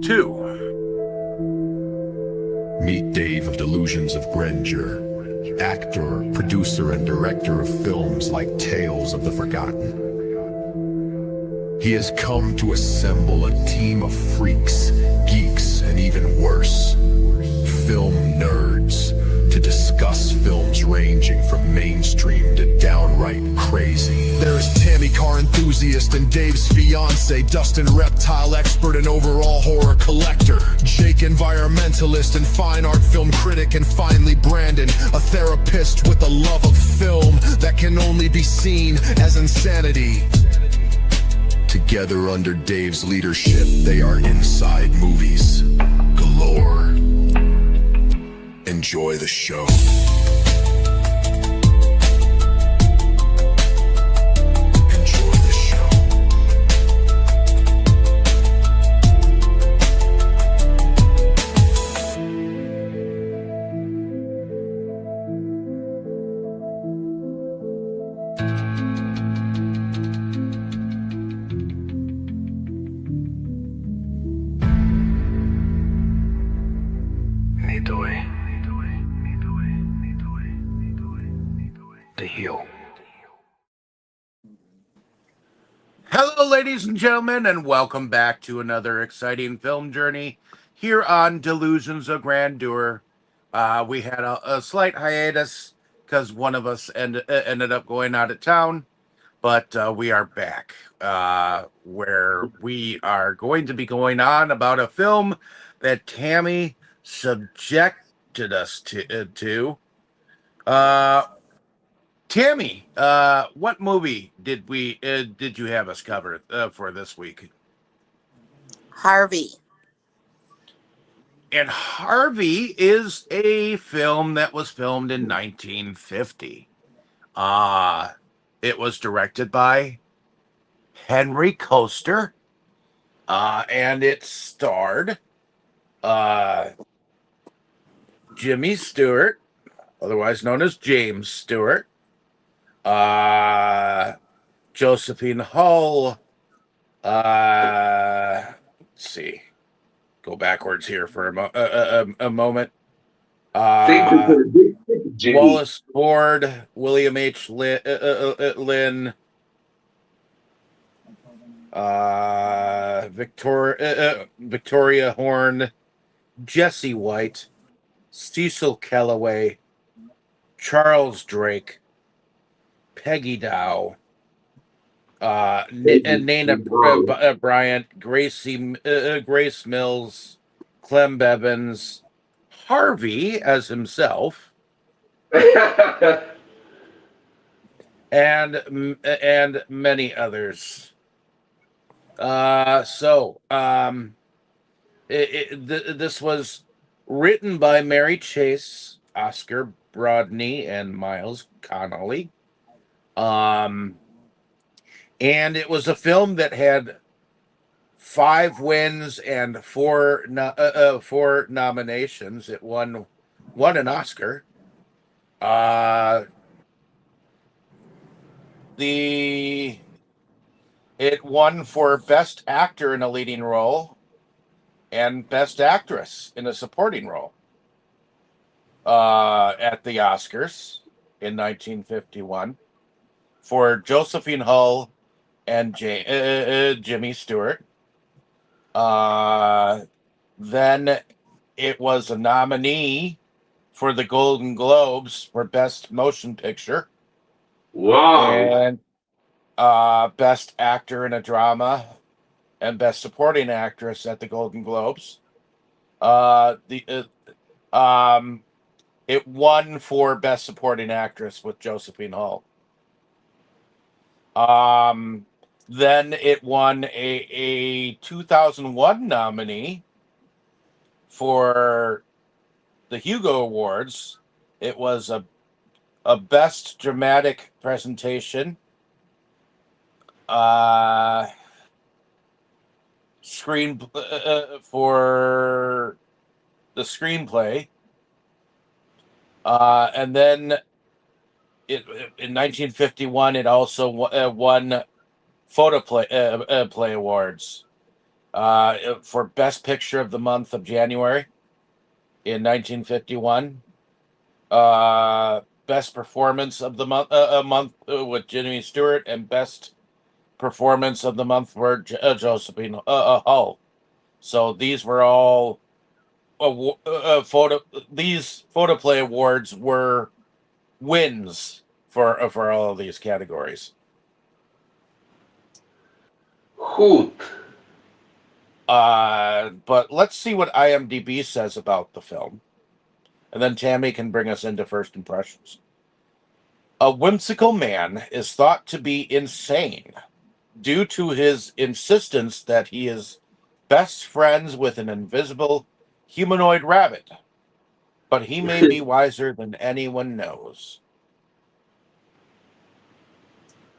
2. Meet Dave of Delusions of Grandeur, actor, producer, and director of films like Tales of the Forgotten. He has come to assemble a team of freaks, geeks, and even worse, film nerds, to discuss films ranging from mainstream to downright crazy. There is Tammy car enthusiast and Dave's fiance, Dustin reptile expert and overall horror collector, Jake environmentalist and fine art film critic, and finally Brandon, a therapist with a love of film that can only be seen as insanity. Together under Dave's leadership, they are inside movies galore. Enjoy the show. Enjoy the show. Hello, ladies and gentlemen, and welcome back to another exciting film journey here on Delusions of Grandeur. We had a slight hiatus because one of us ended up going out of town, but we are back where we are going to be going on about a film that Tammy subjected us to. Tammy, what movie did you have us cover for this week? Harvey. And Harvey is a film that was filmed in 1950. It was directed by Henry Koster, and it starred Jimmy Stewart, otherwise known as James Stewart, Josephine Hull. Let's see. Go backwards here for a moment. Wallace Ford, William H. Lynn, Victoria Horn, Jesse White, Cecil Kellaway, Charles Drake, Peggy Dow, Nana Bryant, Grace Mills, Clem Bevins, Harvey as himself, and many others. This was written by Mary Chase, Oscar Brodney, and Miles Connolly. And it was a film that had 5 wins and 4 nominations. It won an Oscar. It won for Best Actor in a Leading Role and Best Actress in a Supporting Role at the Oscars in 1951 for Josephine Hull and Jimmy Stewart. Then it was a nominee for the Golden Globes for Best Motion Picture. Wow. And Best Actor in a Drama and Best Supporting Actress at the Golden Globes. It won for Best Supporting Actress with Josephine Hull. Then it won a 2001 nominee for the Hugo Awards. It was a Best Dramatic Presentation, screen for the screenplay, and then in 1951 it also won photo play awards. for Best Picture of the month of January in 1951. Best Performance of the month, with Jimmy Stewart, and Best Performance of the month for Josephine Hull. So these were all photo. These photoplay awards were wins for all of these categories. Hoot. But let's see what IMDb says about the film, and then Tammy can bring us into first impressions. A whimsical man is thought to be insane due to his insistence that he is best friends with an invisible humanoid rabbit, but he may be wiser than anyone knows.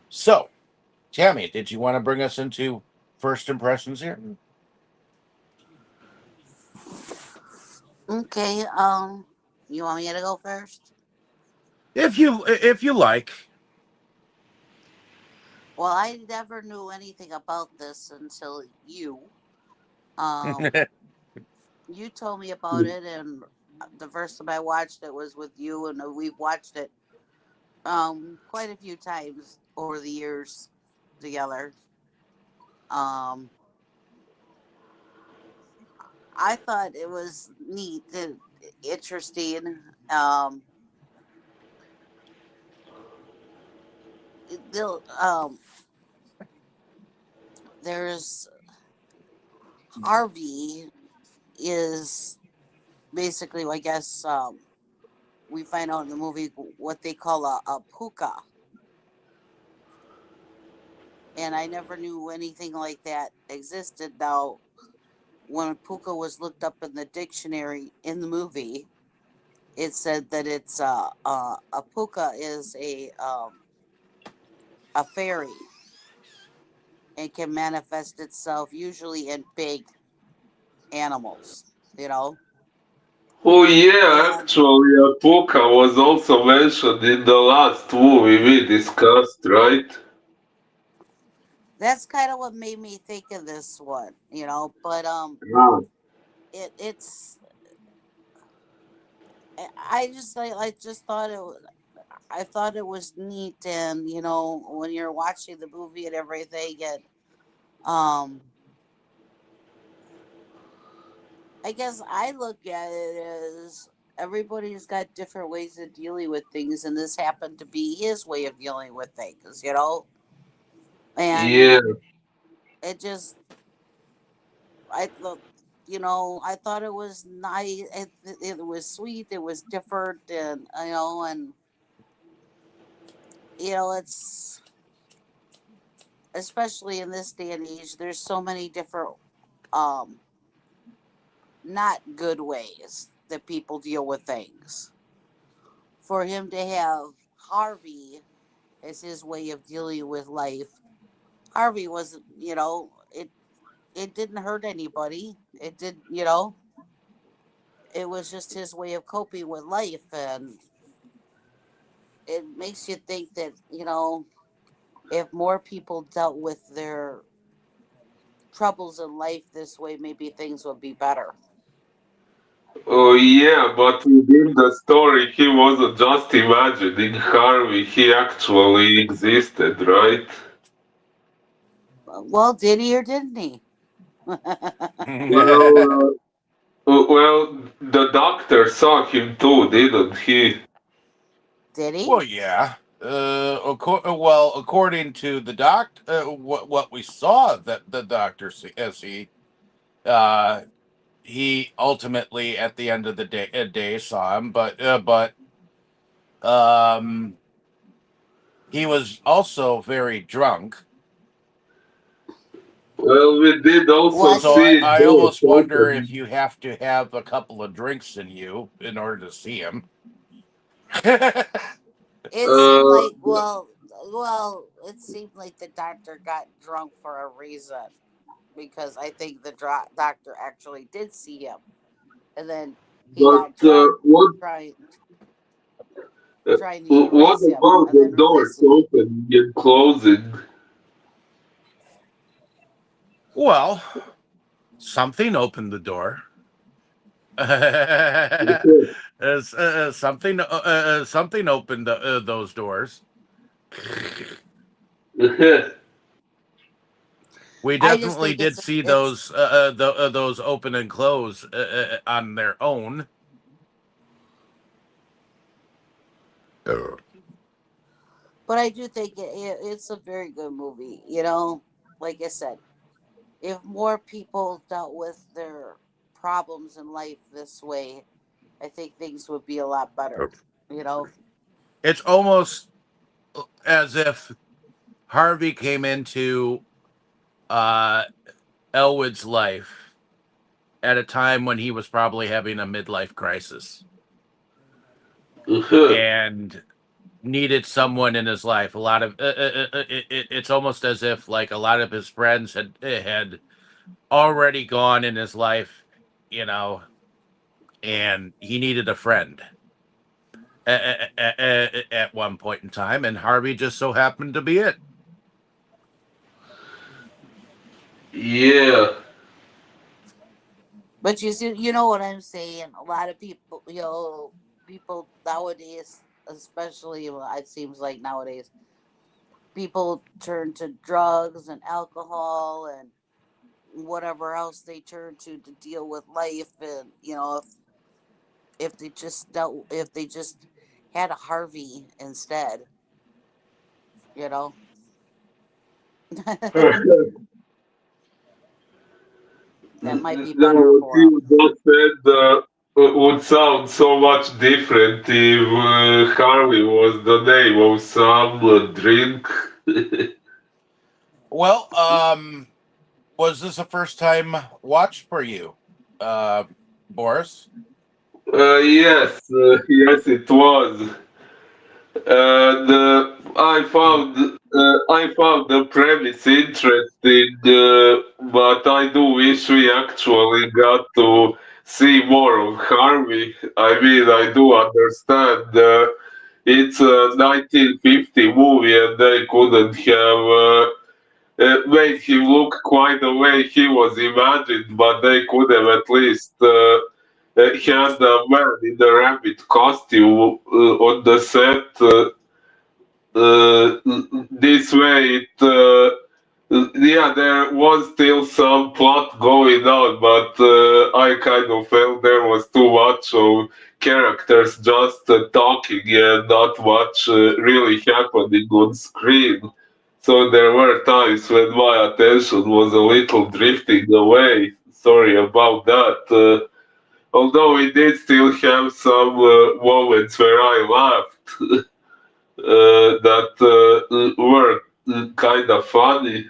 So, Tammy, did you want to bring us into first impressions here? Okay. You want me to go first? If you like. Well, I never knew anything about this until Um, you told me about it, and the first time I watched it was with you, and we've watched it quite a few times over the years together. Um, I thought it was neat and interesting. Um, the there's Harvey is basically, I guess, we find out in the movie what they call a puka, and I never knew anything like that existed. Now, when puka was looked up in the dictionary in the movie, it said that it's a puka is a fairy and can manifest itself usually in big animals, you know. Oh yeah, And actually, Apuka was also mentioned in the last movie we discussed, right? that's kind of what made me think of this one, you know. But Yeah. it's I just I just thought I thought it was neat, and you know, when you're watching the movie and everything, and um, I guess I look at it as everybody's got different ways of dealing with things, and this happened to be his way of dealing with things, you know. And Yeah. it just, I thought, you know, I thought it was nice. It was sweet. It was different, and you know, and you know, it's especially in this day and age. There's so many different, um, not good ways that people deal with things. For him to have Harvey as his way of dealing with life, Harvey was, you know, it didn't hurt anybody. It did, you know, it was just his way of coping with life, and it makes you think that, you know, if more people dealt with their troubles in life this way, maybe things would be better. Oh yeah, but within the story, he wasn't just imagining Harvey, he actually existed, right? Well, did he or didn't he? Well, well, the doctor saw him too, didn't he? Did he? Well, yeah. Well, according to the what we saw that the doctor see, uh, he ultimately at the end of the day saw him, but he was also very drunk. Well, we did also Was So I, he? see I Joe almost wonder if talking. you have to have a couple of drinks in you in order to see him. It seemed Uh, like, it seemed like the doctor got drunk for a reason, because I think the doctor actually did see him, and then he but got drunk trying trying to what erase him about and the then replace doors him. opening and closing? Well, something opened the door. Something opened those doors. We I just definitely think did see those open and close on their own. but I do think it's a very good movie. You know, like I said, if more people dealt with their problems in life this way, I think things would be a lot better. You know, It's almost as if Harvey came into uh, Elwood's life at a time when he was probably having a midlife crisis and needed someone in his life. A lot of it's almost as if like a lot of his friends had already gone in his life, you know, and he needed a friend at one point in time, and Harvey just so happened to be it. Yeah. but you see, you know what I'm saying. A lot of people, people nowadays, especially, well, it seems like nowadays, people turn to drugs and alcohol and whatever else they turn to deal with life. And if they just dealt, if they just had a Harvey instead, you know. That might be Now, better what for you just said would sound so much different if Harvey was the name of some drink. Well, was this a first time watch for you, uh, Boris? Yes, yes, it was. And I found the premise interesting, but I do wish we actually got to see more of Harvey. I mean, I do understand it's a 1950 movie, and they couldn't have made him look quite the way he was imagined, but they could have at least. Had a man in the rabbit costume on the set. This way, yeah, there was still some plot going on, but I kind of felt there was too much of characters just talking and not much really happening on screen. So there were times when my attention was a little drifting away. Sorry about that. Although we did still have some moments where I laughed that were kind of funny.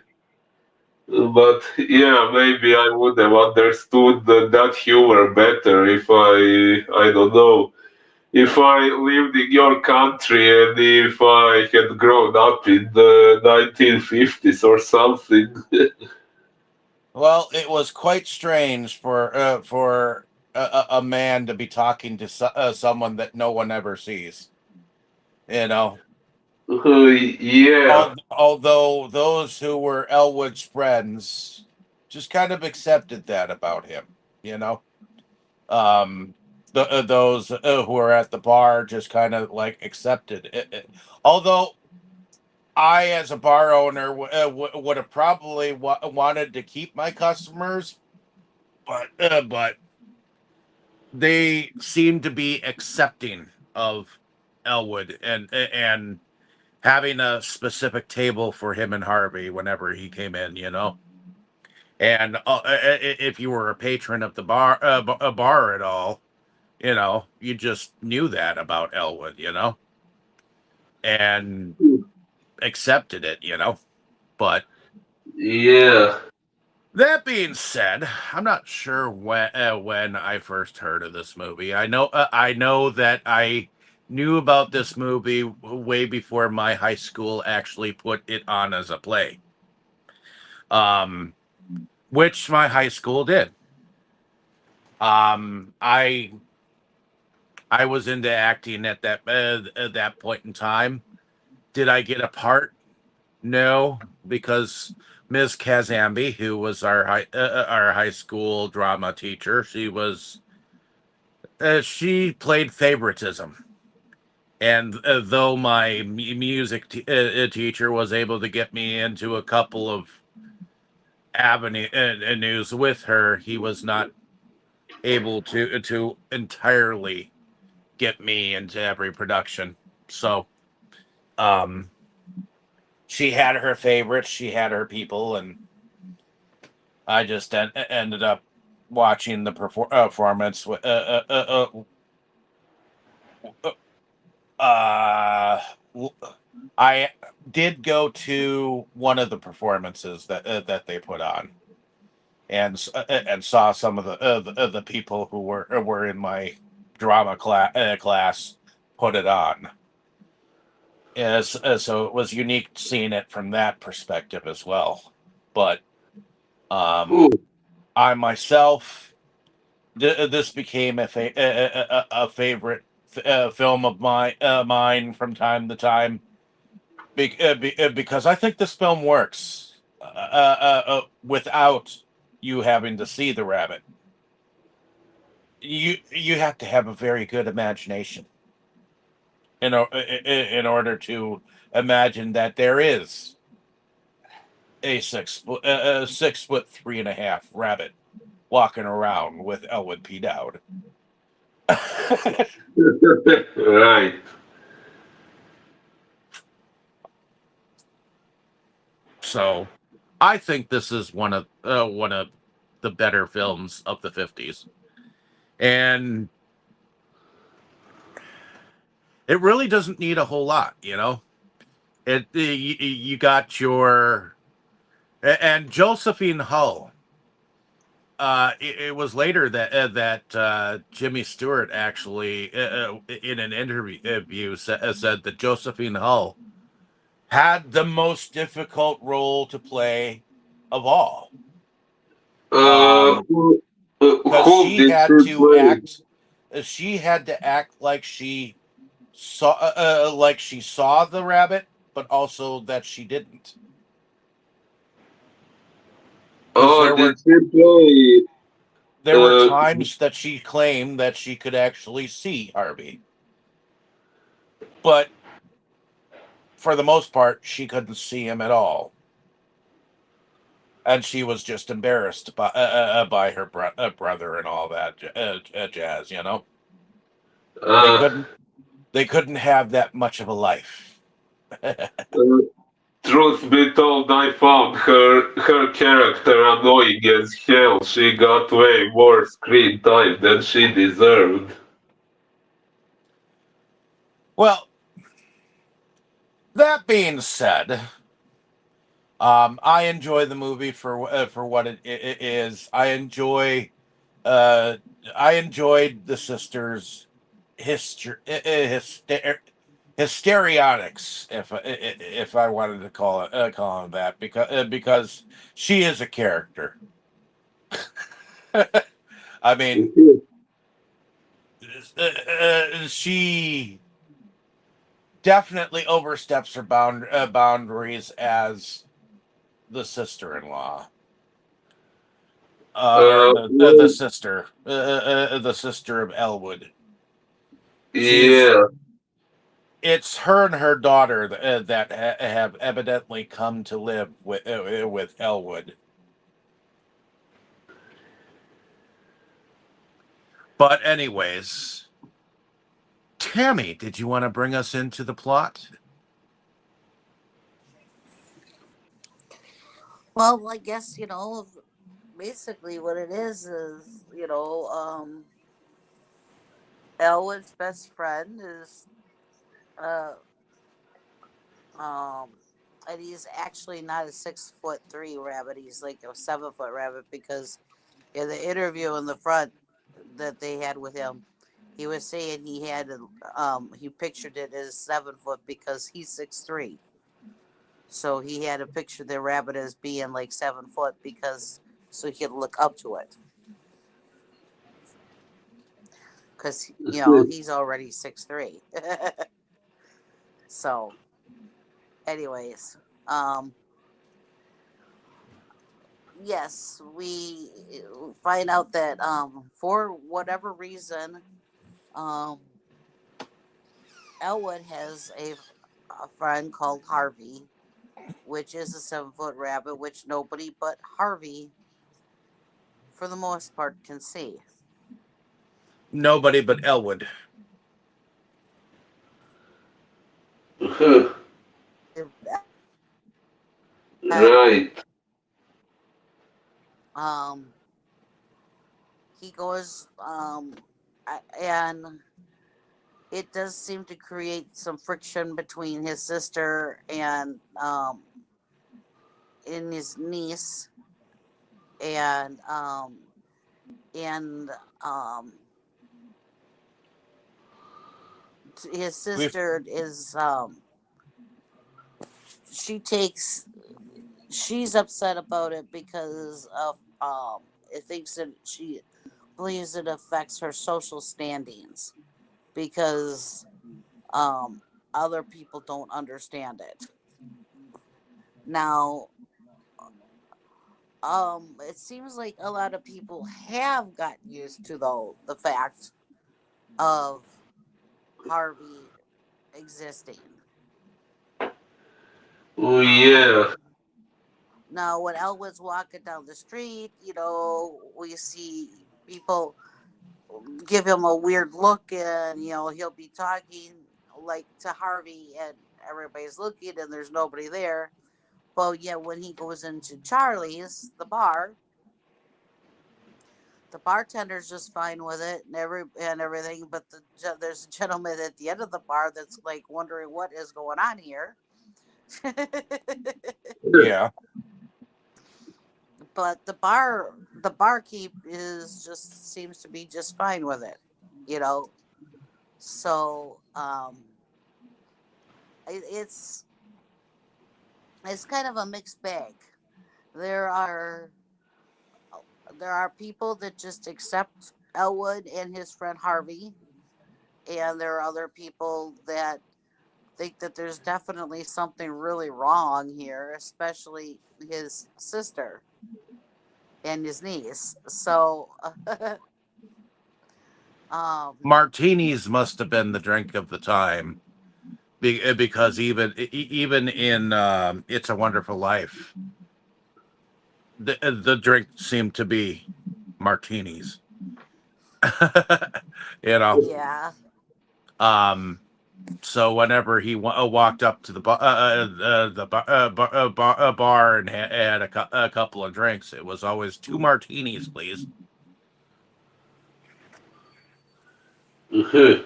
But yeah, maybe I would have understood that humor better if I don't know, if I lived in your country and if I had grown up in the 1950s or something. Well, it was quite strange for a man to be talking to someone that no one ever sees. You know, Yeah. although those who were Elwood's friends just kind of accepted that about him. You know, um, those who were at the bar just kind of like accepted it. Although I, as a bar owner, would have probably wanted to keep my customers, but they seem to be accepting of Elwood and having a specific table for him and Harvey whenever he came in, you know. And if you were a patron of the bar at all, you know, you just knew that about Elwood, you know, and accepted it, you know. But Yeah. that being said, I'm not sure when I first heard of this movie. I know that I knew about this movie way before my high school actually put it on as a play. Um, which my high school did. I was into acting at that point in time. Did I get a part? No, because Ms. Kazambi, who was our high school drama teacher. She played favoritism, and though my music teacher was able to get me into a couple of avenues with her, he was not able to entirely get me into every production. So, um, she had her favorites, she had her people, and I just ended up watching the performance. Uh, I did go to one of the performances that they put on, and saw some of the people who were in my drama class put it on. So it was unique seeing it from that perspective as well. But Ooh, I myself, this became a favorite film of mine from time to time, because I think this film works without you having to see the rabbit. You have to have a very good imagination in order to imagine that there is a 6 foot 3.5 rabbit walking around with Elwood P. Dowd. right. So I think this is one of the better films of the 50s. And it really doesn't need a whole lot, you know. You got your and Josephine Hull. It was later that Jimmy Stewart actually, in an interview, said that Josephine Hull had the most difficult role to play of all. Uh, who, Because who she did had she to play? act, like she saw the rabbit, but also that she didn't. Because Oh, did she play? there were Uh, times that she claimed that she could actually see Harvey, but for the most part, she couldn't see him at all, and she was just embarrassed by her brother and all that jazz. You know, they uh, couldn't they couldn't have that much of a life. uh, Truth be told, I found her character annoying as hell. She got way more screen time than she deserved. Well, that being said, I enjoy the movie for what it is. Uh, I enjoyed the sisters' hyster- hyster- hysterionics, if I wanted to call it that, because she is a character. I mean, she definitely oversteps her boundaries as the sister-in-law, or Well, the sister of Elwood. She's yeah. It's her and her daughter that have evidently come to live with Elwood. But anyways, Tammy, did you want to bring us into the plot? Well, I guess, basically what it is, Elwood's best friend is, uh, um, and he's actually not a 6'3" rabbit. He's like a 7 foot rabbit because in the interview in the front that they had with him, he was saying he pictured it as 7 foot because he's 6'3". So he had to picture the rabbit as being like 7 foot because so he could look up to it because he's already 6'3". So, anyways, um, yes, we find out that for whatever reason, um, Elwood has a friend called Harvey, which is a 7-foot rabbit, which nobody but Harvey, for the most part, can see. Nobody but Elwood. Uh-huh. And Right. um, he goes and it does seem to create some friction between his sister and his niece and and um his We sister is she takes she's upset about it because of it thinks that she believes it affects her social standings because um other people don't understand it. Now, it seems like a lot of people have gotten used to though the fact of Harvey existing. Oh Um, yeah. Now, when Elwood's walking down the street, we see people give him a weird look, and he'll be talking like to Harvey, and everybody's looking, and there's nobody there. But yeah, when he goes into Charlie's, the bartender's just fine with it and everything. But there's a gentleman at the end of the bar that's like wondering what is going on here. yeah. But the barkeep is just seems to be just fine with it, you know. So it, it's it's kind of a mixed bag. There are there are people that just accept Elwood and his friend Harvey, and there are other people that think that there's definitely something really wrong here, especially his sister and his niece. So, um, Martinis must have been the drink of the time because even in It's a Wonderful Life, the drink seemed to be martinis. you know, yeah, um, so whenever he walked up to the bar and had a couple of drinks, it was always two martinis, please. Uh-huh.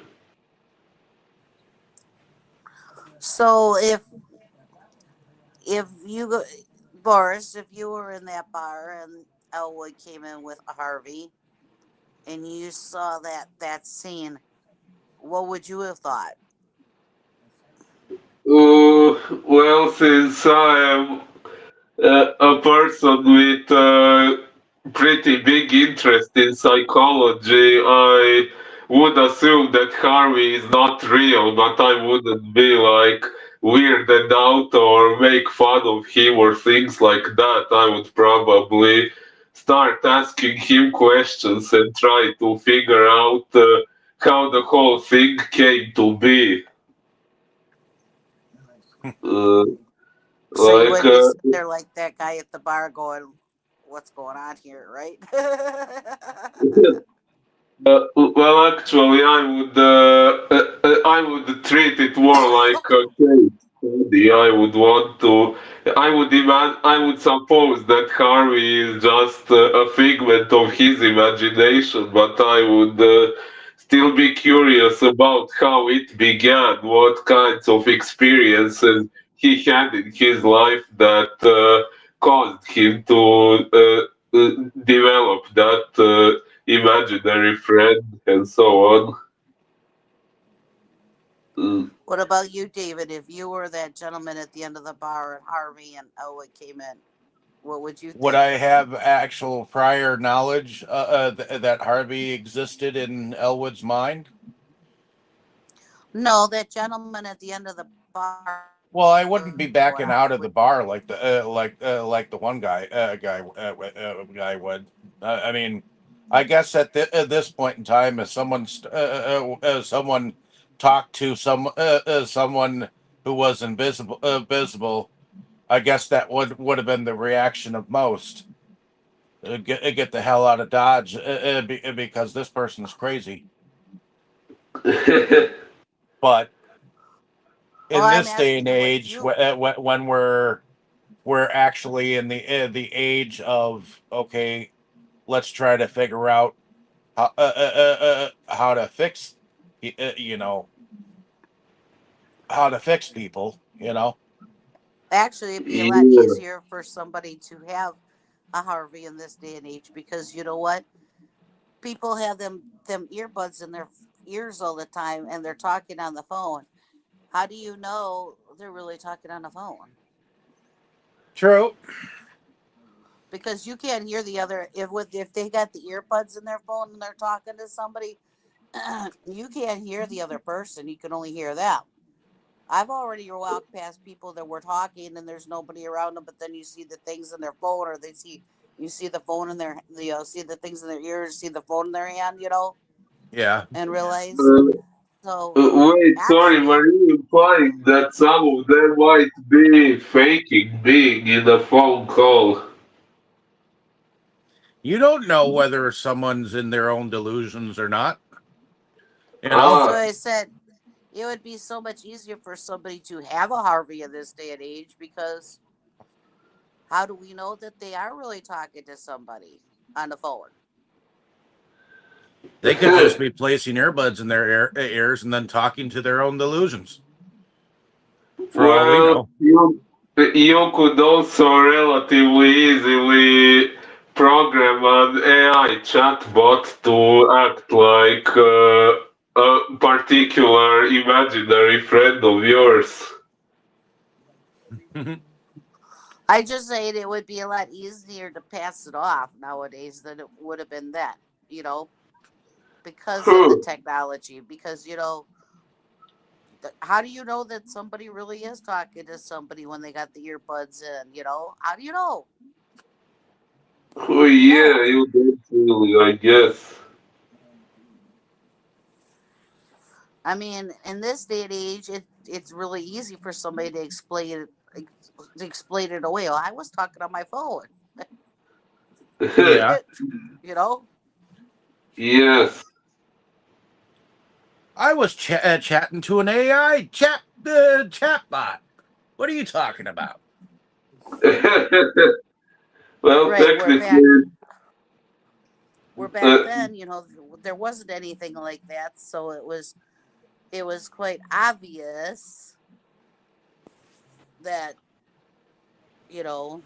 so if you go, Boris, if you were in that bar and Elwood came in with Harvey and you saw that scene, what would you have thought? Well, since I am a person with pretty big interest in psychology, I would assume that Harvey is not real, but I wouldn't be like weirded out or make fun of him or things like that. I would probably start asking him questions and try to figure out how the whole thing came to be. Uh, So you like, wouldn't be sitting there like that guy at the bar going, "What's going on here?" Right? well, actually, I would treat it more like a case study. I would suppose that Harvey is just a figment of his imagination, but I would still be curious about how it began, what kinds of experiences he had in his life that caused him to develop that. Imaginary friend, and so on. Mm. What about you, David? If you were that gentleman at the end of the bar and Harvey and Elwood came in, what would you Would think? I have actual prior knowledge that Harvey existed in Elwood's mind? No, that gentleman at the end of the bar. Well, I wouldn't be What backing out of the bar like the one guy would. I mean, I guess at this point in time, if someone talked to someone who was visible, I guess that would have been the reaction of most. Get the hell out of Dodge because this person's crazy. But Well, in I'm this day and asking what age, you. when we're actually in the age of, okay, let's try to figure out how to fix you know how to fix people. Actually, it'd be a lot Yeah. easier for somebody to have a Harvey in this day and age because you know what? People have them earbuds in their ears all the time and they're talking on the phone. How do you know they're really talking on the phone? True. Because you can't hear the other if they got the earbuds in their phone and they're talking to somebody, you can't hear the other person. You can only hear them. I've already walked past people that were talking and there's nobody around them, but then you see the things in their phone, or you see the phone in their, see the things in their ears, see the phone in their hand, Yeah. and realize. Uh, So Wait, sorry, actually, were you implying that some of them might be faking being in a phone call? You don't know whether someone's in their own delusions or not. You know. that's why Ah, I said it would be so much easier for somebody to have a Harvey in this day and age because how do we know that they are really talking to somebody on the phone? They could just be placing earbuds in their ears and then talking to their own delusions. For all we well, know. you could also relatively easily program an AI chatbot to act like a particular imaginary friend of yours. I just saying it would be a lot easier to pass it off nowadays than it would have been then, you know, because of the Hmm. technology. Because, how do you know that somebody really is talking to somebody when they got the earbuds in, How do you know? Oh, You yeah, don't. you don't really, I guess. I mean, in this day and age, it's really easy for somebody to explain it away. Oh, I was talking on my phone. Yeah. you know? Yes. I was chatting to an AI chatbot. What are you talking about? Well, Right. technically, We're back uh, then, there wasn't anything like that, so it was quite obvious that you know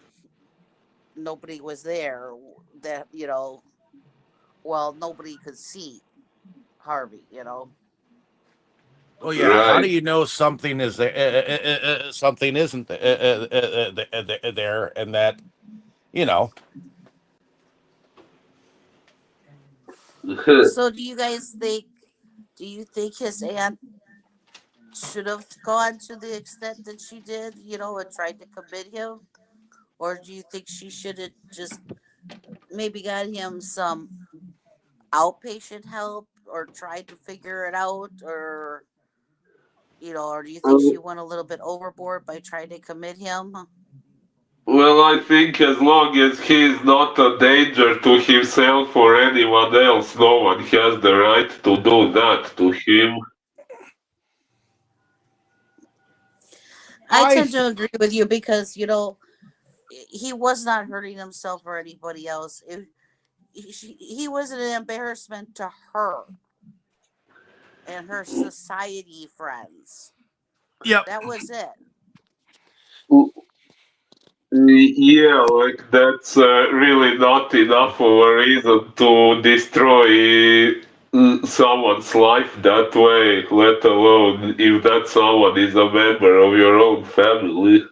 nobody was there. That well, nobody could see Harvey. Oh yeah. How right. do you know something is there? Something isn't there, and that you know. So do you think his aunt should have gone to the extent that she did, and tried to commit him? Or do you think she should have just maybe got him some outpatient help or tried to figure it out? Or do you think she Um, went a little bit overboard by trying to commit him? well, I think as long as he is not a danger to himself or anyone else, no one has the right to do that to him. I I tend to agree with you because, he was not hurting himself or anybody else. He was an embarrassment to her and her society friends. Yep. That was it. Yeah, like that's really not enough of a reason to destroy someone's life that way, let alone if that someone is a member of your own family.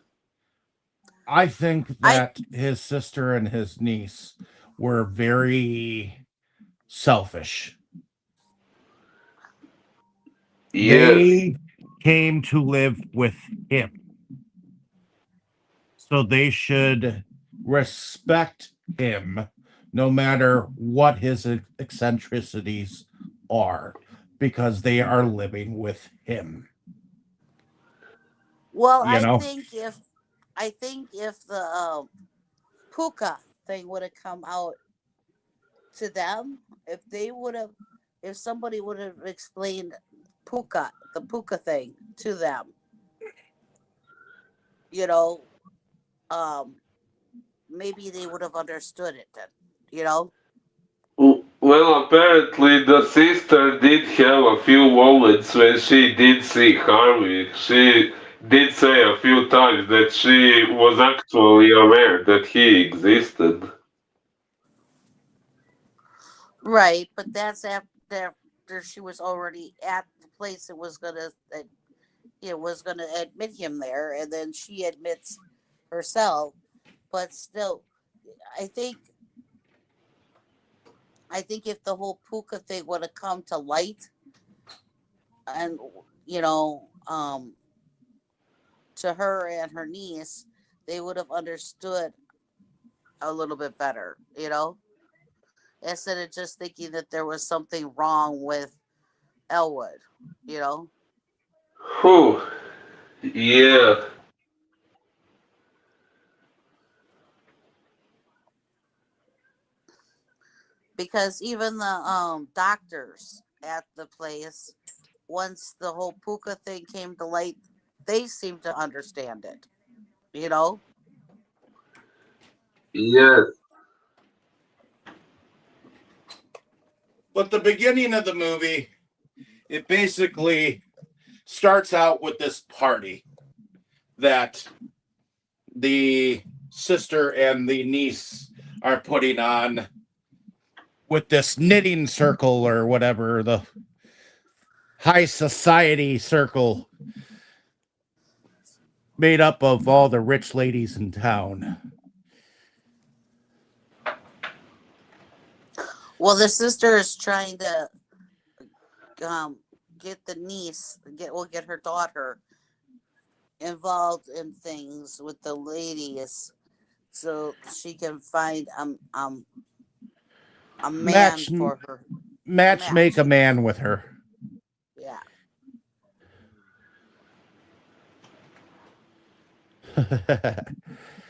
I think I that his sister and his niece were very selfish. Yes. They came to live with him. So they should respect him no matter what his eccentricities are because they are living with him. Well, You know? I think if the puka thing would have come out to them, if they would have, if somebody would have explained the puka thing to them, you know, um, maybe they would have understood it then, you know? Well, apparently the sister did have a few moments when she did see Harvey. She did say a few times that she was actually aware that he existed. Right, but that's after she was already at the place that was gonna that it was gonna admit him there, and then she admits herself. But still, I think I think if the whole puka thing would have come to light, and you know, to her and her niece, they would have understood a little bit better, you know, instead of just thinking that there was something wrong with Elwood, you know. Whew. Yeah. Because even the doctors at the place, once the whole puka thing came to light, they seemed to understand it, you know. Yes. But the beginning of the movie, it basically starts out with this party that the sister and the niece are putting on with this knitting circle or whatever, the high society circle made up of all the rich ladies in town. Well, the sister is trying to um, get the niece, get her daughter involved in things with the ladies, so she can find a man Match for her, a match make match. a man with her. Yeah.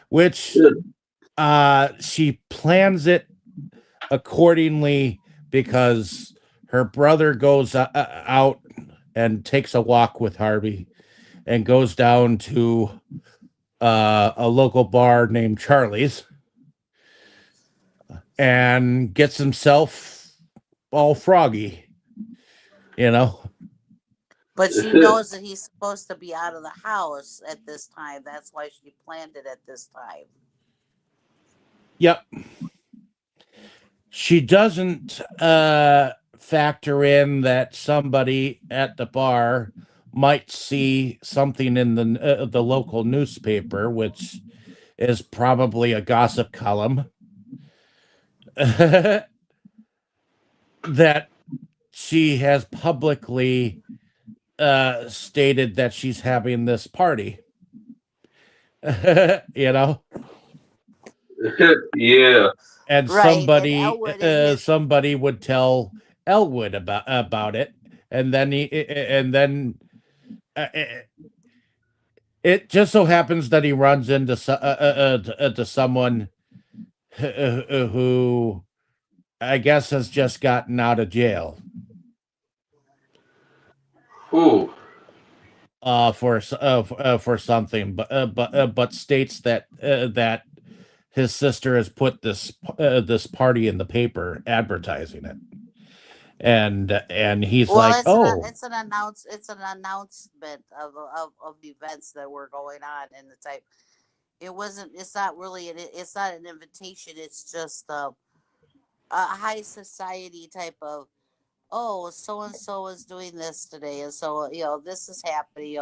Which she plans it accordingly because her brother goes out and takes a walk with Harvey and goes down to a local bar named Charlie's and gets himself all froggy, you know. But she knows that he's supposed to be out of the house at this time. That's why she planned it at this time. Yep. She doesn't factor in that somebody at the bar might see something in the local newspaper, which is probably a gossip column that she has publicly stated that she's having this party. You know, Yeah. and Right, and Elwood in his somebody would tell Elwood about it, and then uh, it just so happens that he runs into to someone who I guess has just gotten out of jail Whew. for something, but states that that his sister has put this party in the paper advertising it, and he's well, like, oh, it's an announcement of events that were going on in the type. It wasn't. It's not really. It's not an invitation. It's just a high society type of. Oh, so and so is doing this today, and so this is happening.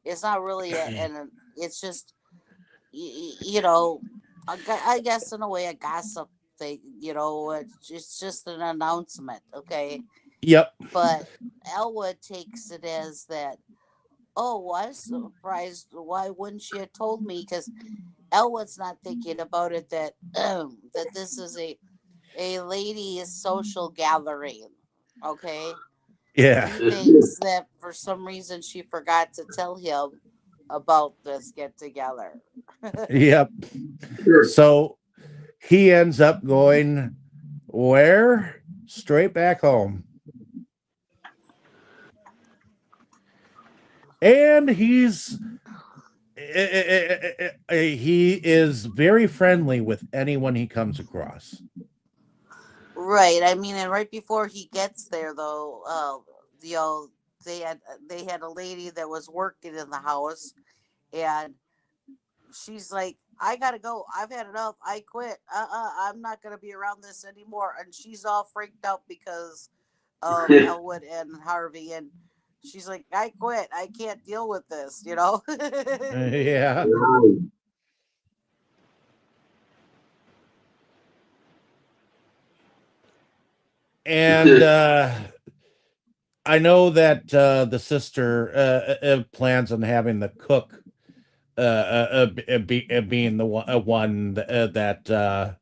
It's not really and it's just you know, I guess in a way a gossip thing. It's just an announcement. Okay, yep, but Elwood takes it as that. Oh, well, I was surprised. Why wouldn't she have told me? Because Elwood's not thinking about it that that this is a lady's social gathering. Okay, Yeah. he thinks that for some reason she forgot to tell him about this get together. Yep. So he ends up going where? Straight back home. And he is very friendly with anyone he comes across. Right. I mean, and right before he gets there, though, you know, they had a lady that was working in the house, and she's like, "I gotta go. I've had enough. I quit. I'm not gonna be around this anymore." And she's all freaked out because of Elwood and Harvey, and she's like, "I quit. I can't deal with this." You know. Yeah. And I know that the sister plans on having the cook being the one that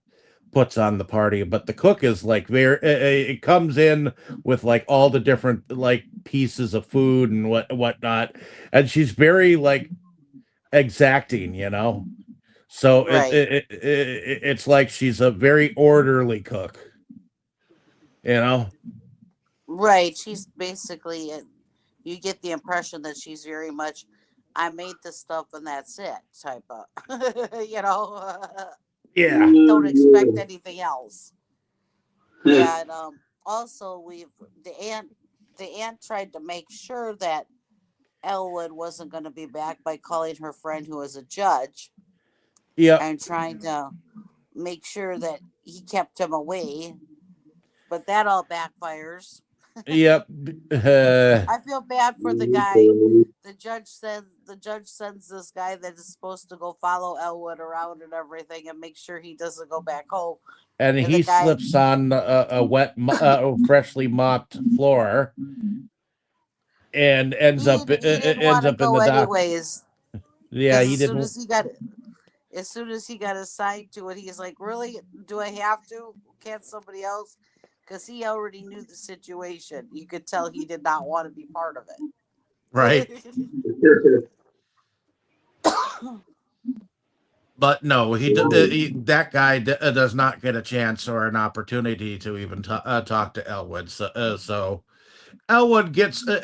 puts on the party, but the cook is like very. It comes in with like all the different like pieces of food and whatnot, and she's very like exacting, you know. So Right. it's like she's a very orderly cook, you know. Right. She's basically, you get the impression that she's very much, I made this stuff and that's it type of, you know, Yeah. don't expect anything else. And also, the aunt tried to make sure that Elwood wasn't going to be back by calling her friend who was a judge Yep. and trying to make sure that he kept him away. But that all backfires. Yep. I feel bad for the guy. The judge sends this guy that is supposed to go follow Elwood around and everything and make sure he doesn't go back home. And And the he guy, slips on a wet, freshly mopped floor, and he didn't ends want to up in go the dock. anyways, Yeah, because he didn't. as soon as he got assigned to it, he's like, really, do I have to? Can't somebody else? Because he already knew the situation. You could tell he did not want to be part of Right. it. But no, that guy does not get a chance or an opportunity to even talk to Elwood. So Elwood gets the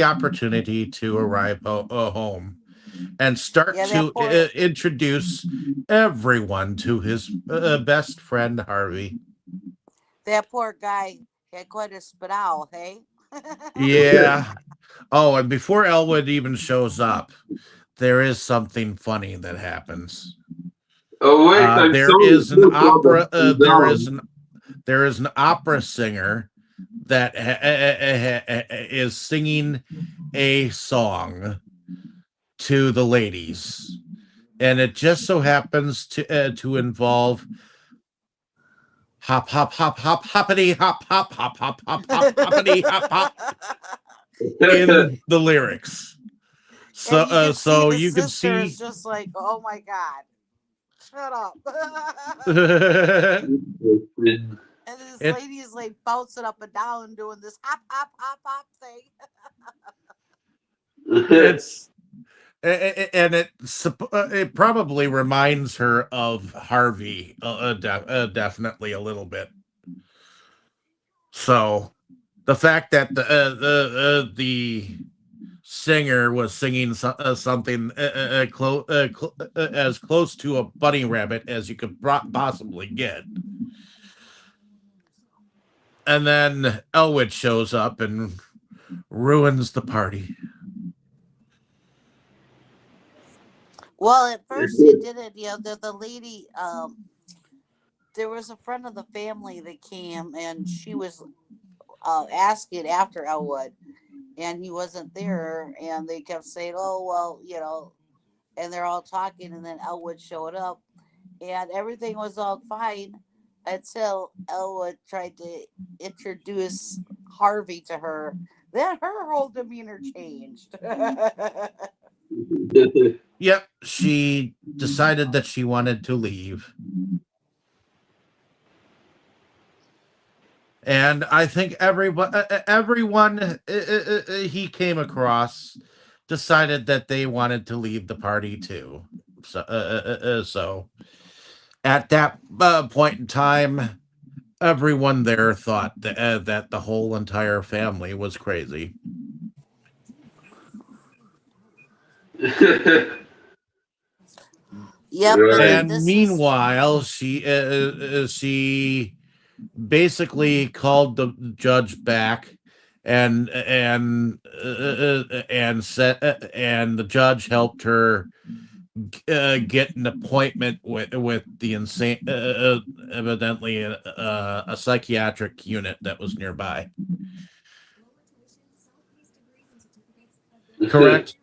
opportunity to arrive home and start Yeah, to introduce everyone to his best friend Harvey. that poor guy had quite a spinal, hey? Yeah. Oh, and before Elwood even shows up, there is something funny that happens. Oh wait, I'm There sorry. is an No problem. opera. I'm down. There is an opera singer that is singing a song to the ladies, and it just so happens to involve hop hop hop hop hoppity hop hop hop hop hop hop hoppity hop hop in the lyrics. And you can see So the you can sister is see. just like, oh my God, shut up. it, And this lady is like bouncing up and down doing this hop, hop, hop, hop thing. it's and it probably reminds her of Harvey, definitely a little bit. So the fact that the singer was singing something as close to a bunny rabbit as you could possibly get, and then Elwood shows up and ruins the party. Well, at first he didn't. You know, the lady, there was a friend of the family that came, and she was asking after Elwood, and he wasn't there, and they kept saying, "Oh well, you know," and they're all talking, and then Elwood showed up, and everything was all fine until Elwood tried to introduce Harvey to her. Then her whole demeanor changed. Yep, she decided that she wanted to leave. And I think everyone he came across decided that they wanted to leave the party too. So at that point in time, everyone there thought that the whole entire family was crazy. Yep, and Right. And this is meanwhile, she basically called the judge back and said and the judge helped her get an appointment with the insane evidently a psychiatric unit that was nearby. Correct.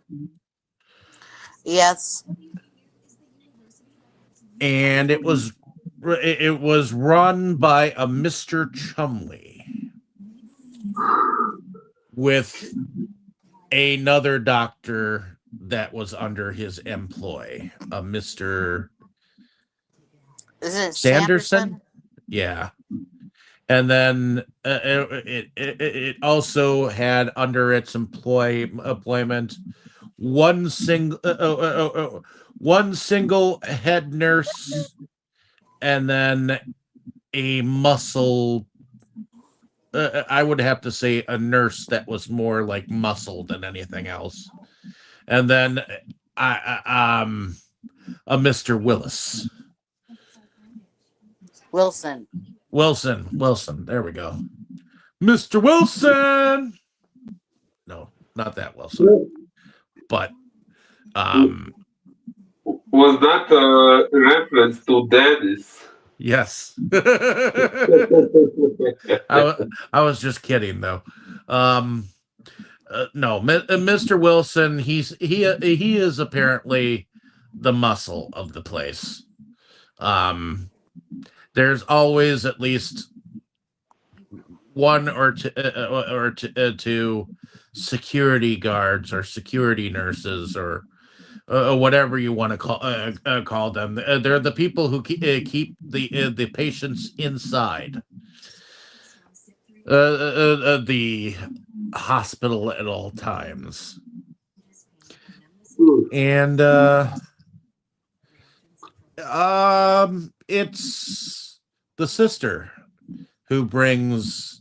yes. And it was run by a Mr. Chumley with another doctor that was under his employ, a Mr. Is it Sanderson. Sanderson? Yeah. And then it also had under its employment one single one single head nurse, and then a muscle. I would have to say a nurse that was more like muscle than anything else, and then I a Mr. Willis. Wilson. Wilson. There we go. Mr. Wilson. No, not that Wilson. But Was that a reference to Dennis? yes. I was just kidding though. No, Mr. Wilson, he is apparently the muscle of the place. There's always at least one or two security guards or security nurses or whatever you want to call them. They're the people who keep the patients inside the hospital at all times. And it's the sister who brings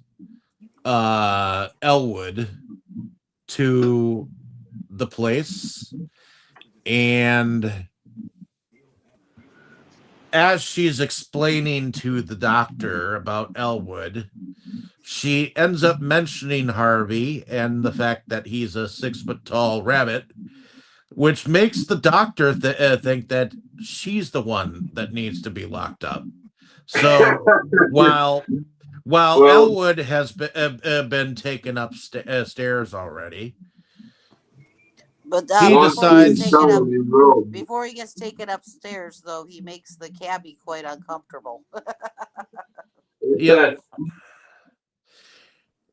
Elwood to the place, and as she's explaining to the doctor about Elwood, she ends up mentioning Harvey and the fact that he's a 6 foot tall rabbit, which makes the doctor think that she's the one that needs to be locked up. So while Well, Elwood has been taken upstairs already, But he was before he gets doing decides, taken up, something wrong. before he gets taken upstairs, though, he makes the cabbie quite uncomfortable. yep. Yeah.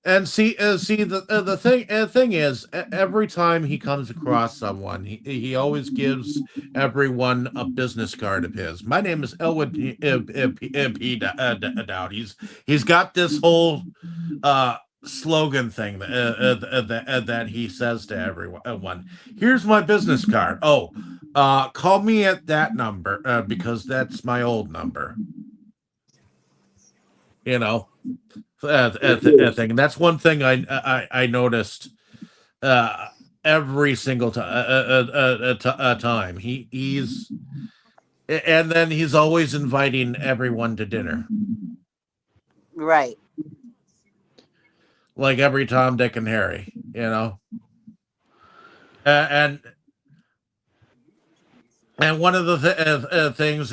And see, the thing is, every time he comes across someone, he always gives everyone a business card of his. My name is Elwood P. Dowd. He's got this whole slogan thing that he says to everyone. Here's my business card. Oh, call me at that number because that's my old number. You know. Thing. And that's one thing I noticed every single time. He's and then he's always inviting everyone to dinner, Right. like every Tom, Dick, and Harry. And one of the things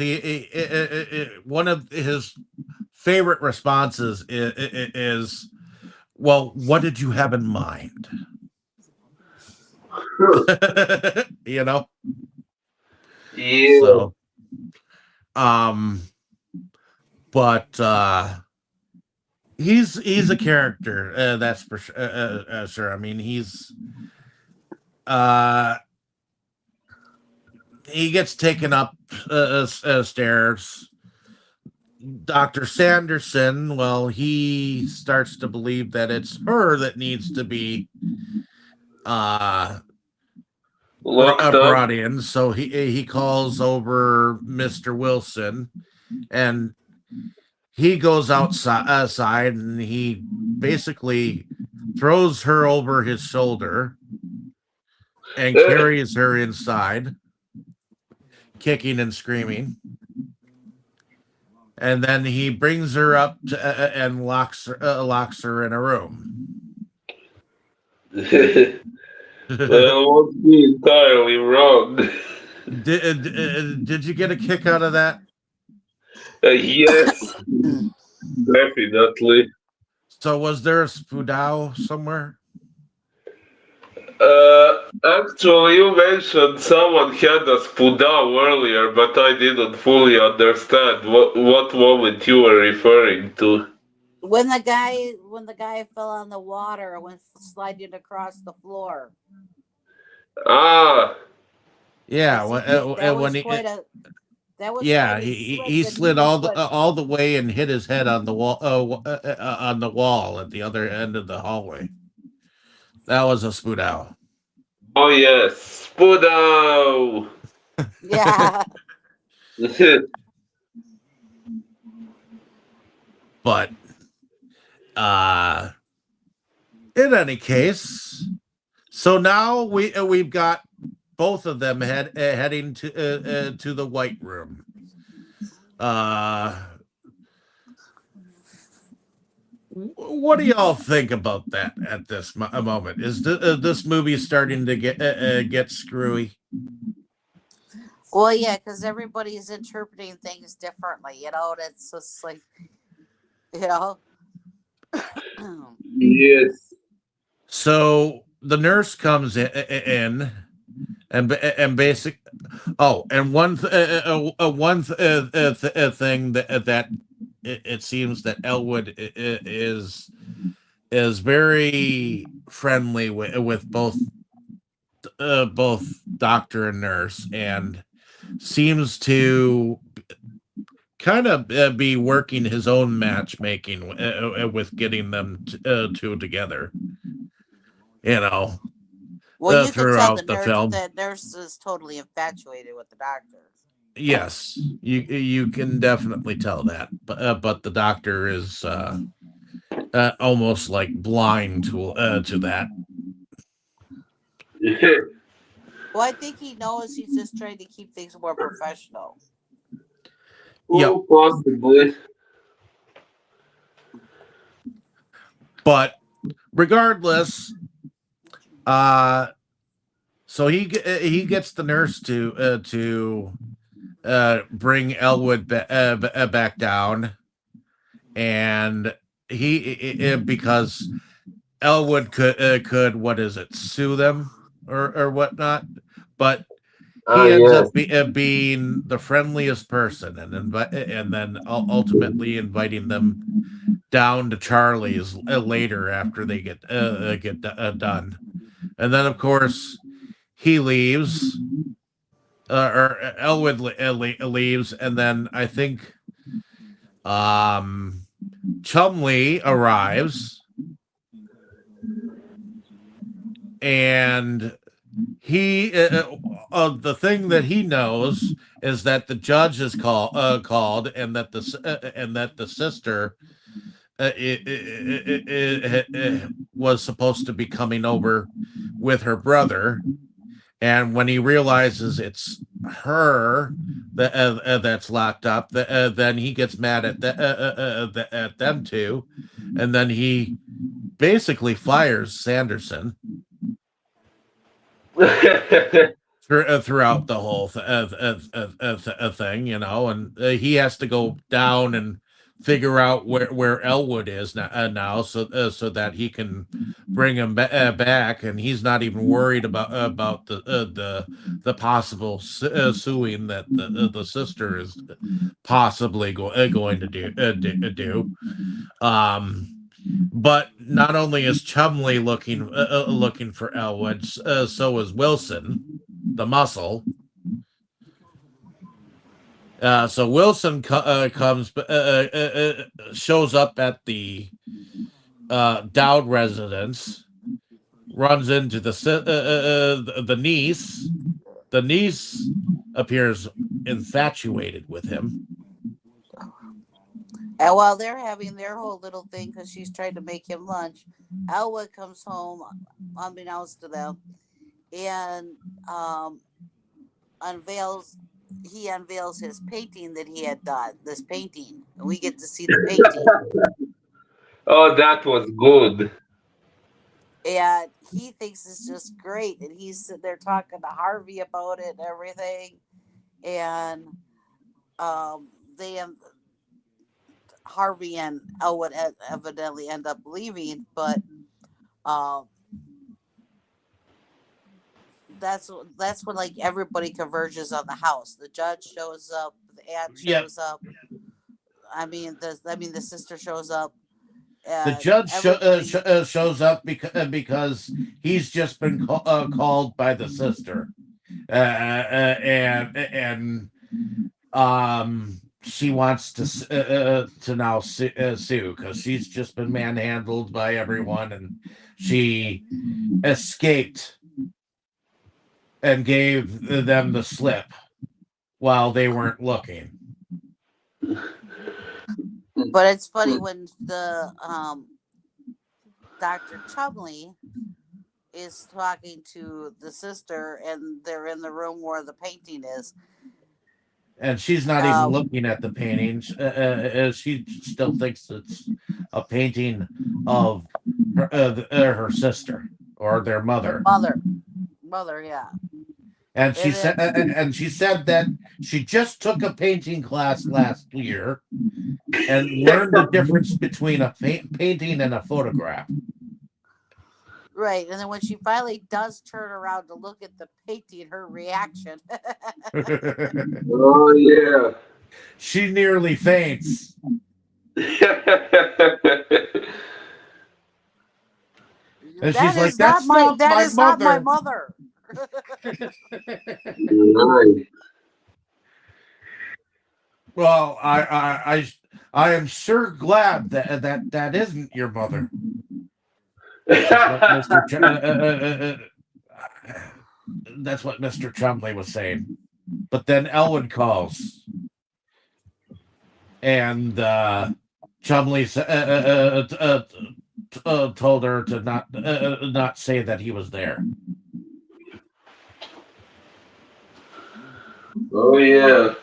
one of his favorite responses is, well, what did you have in mind? you know Yeah. so but he's a character, that's for sure. I mean, he's uh he gets taken up stairs. Dr. Sanderson, well, he starts to believe that it's her that needs to be uh, Locked up. brought in. So he calls over Mr. Wilson, and he goes outside and he basically throws her over his shoulder and carries her inside, kicking and screaming. And then he brings her up and locks her in a room. Well, what's be entirely wrong? Did you get a kick out of that? Yes, definitely. So was there a spoodow somewhere? Actually, you mentioned someone had a spudao earlier, but I didn't fully understand what moment you were referring to. When the guy fell on the water and went sliding across the floor. Ah, Yeah, Yes, he did. when he That was yeah quite a he slip, and he slid just went. all the way and hit his head on the wall on the wall at the other end of the hallway. That was a spoodow. oh yes, spudao. Yeah. But uh in any case, so now we've got both of them heading to the White Room. Uh, what do y'all think about that at this moment? Is this movie starting to get screwy? Well, yeah, because everybody's interpreting things differently. And it's just like, you know. Yes. So the nurse comes in and basic. Oh, and thing that it seems that Elwood is very friendly with both doctor and nurse, and seems to kind of be working his own matchmaking with getting them two together. You know, Well, you could tell throughout the film. the nurse is totally infatuated with the doctor. Yes, you can definitely tell that, but the doctor is almost like blind to that. Well, I think he knows he's just trying to keep things more professional. Yep. Oh, possibly. But regardless, so he gets the nurse to bring Elwood back down, and he because Elwood could what is it, sue them or whatnot, but Ah, he ends yes. up being the friendliest person, and then ultimately inviting them down to Charlie's later after they get done, and then of course he leaves, or Elwood leaves, and then I think Chumley arrives, and he the thing that he knows is that the judge is called, and that the sister was supposed to be coming over with her brother, and when he realizes it's her that's locked up, then he gets mad at them two, and then he basically fires Sanderson throughout the whole thing, and he has to go down and figure out where Elwood is now, so that he can bring him back, and he's not even worried about the possible suing that the sister is possibly going to do. But not only is Chumley looking for Elwood, so is Wilson, the muscle. So Wilson shows up at the Dowd residence, runs into the niece. The niece appears infatuated with him. And while they're having their whole little thing, because she's trying to make him lunch, Elwood comes home unbeknownst to them and unveils his painting that he had done. This painting, and we get to see the painting. Oh, that was good. And he thinks it's just great, and he's sitting there talking to Harvey about it and everything. And they Harvey and Elwood evidently end up leaving, but um, that's when like everybody converges on the house. The judge shows up, the aunt shows up. The sister shows up. The judge shows up because he's just been called by the sister, and she wants to now sue because she's just been manhandled by everyone, and she escaped and gave them the slip while they weren't looking. But it's funny when the Dr. Chumley is talking to the sister, and they're in the room where the painting is. And she's not even looking at the painting. She still thinks it's a painting of her sister or their mother. Mother, yeah. And she said that she just took a painting class last year and learned the difference between a painting and a photograph. Right, and then when she finally does turn around to look at the painting, her reaction. Oh yeah. She nearly faints. And she's like, "That's not my mother." Right. Well, I am sure glad that isn't your mother. That's what Mr. Chumley was saying. But then Elwood calls, and Chumley told her to not say that he was there. Oh yeah.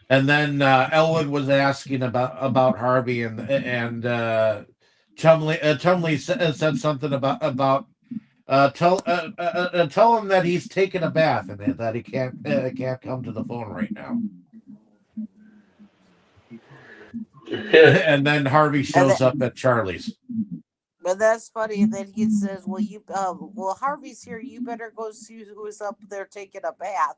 And then Elwood was asking about Harvey, and Chumley said something about tell him that he's taking a bath and that he can't come to the phone right now. And then Harvey shows up at Charlie's. But that's funny. And then he says, "Well, Harvey's here. You better go see who's up there taking a bath."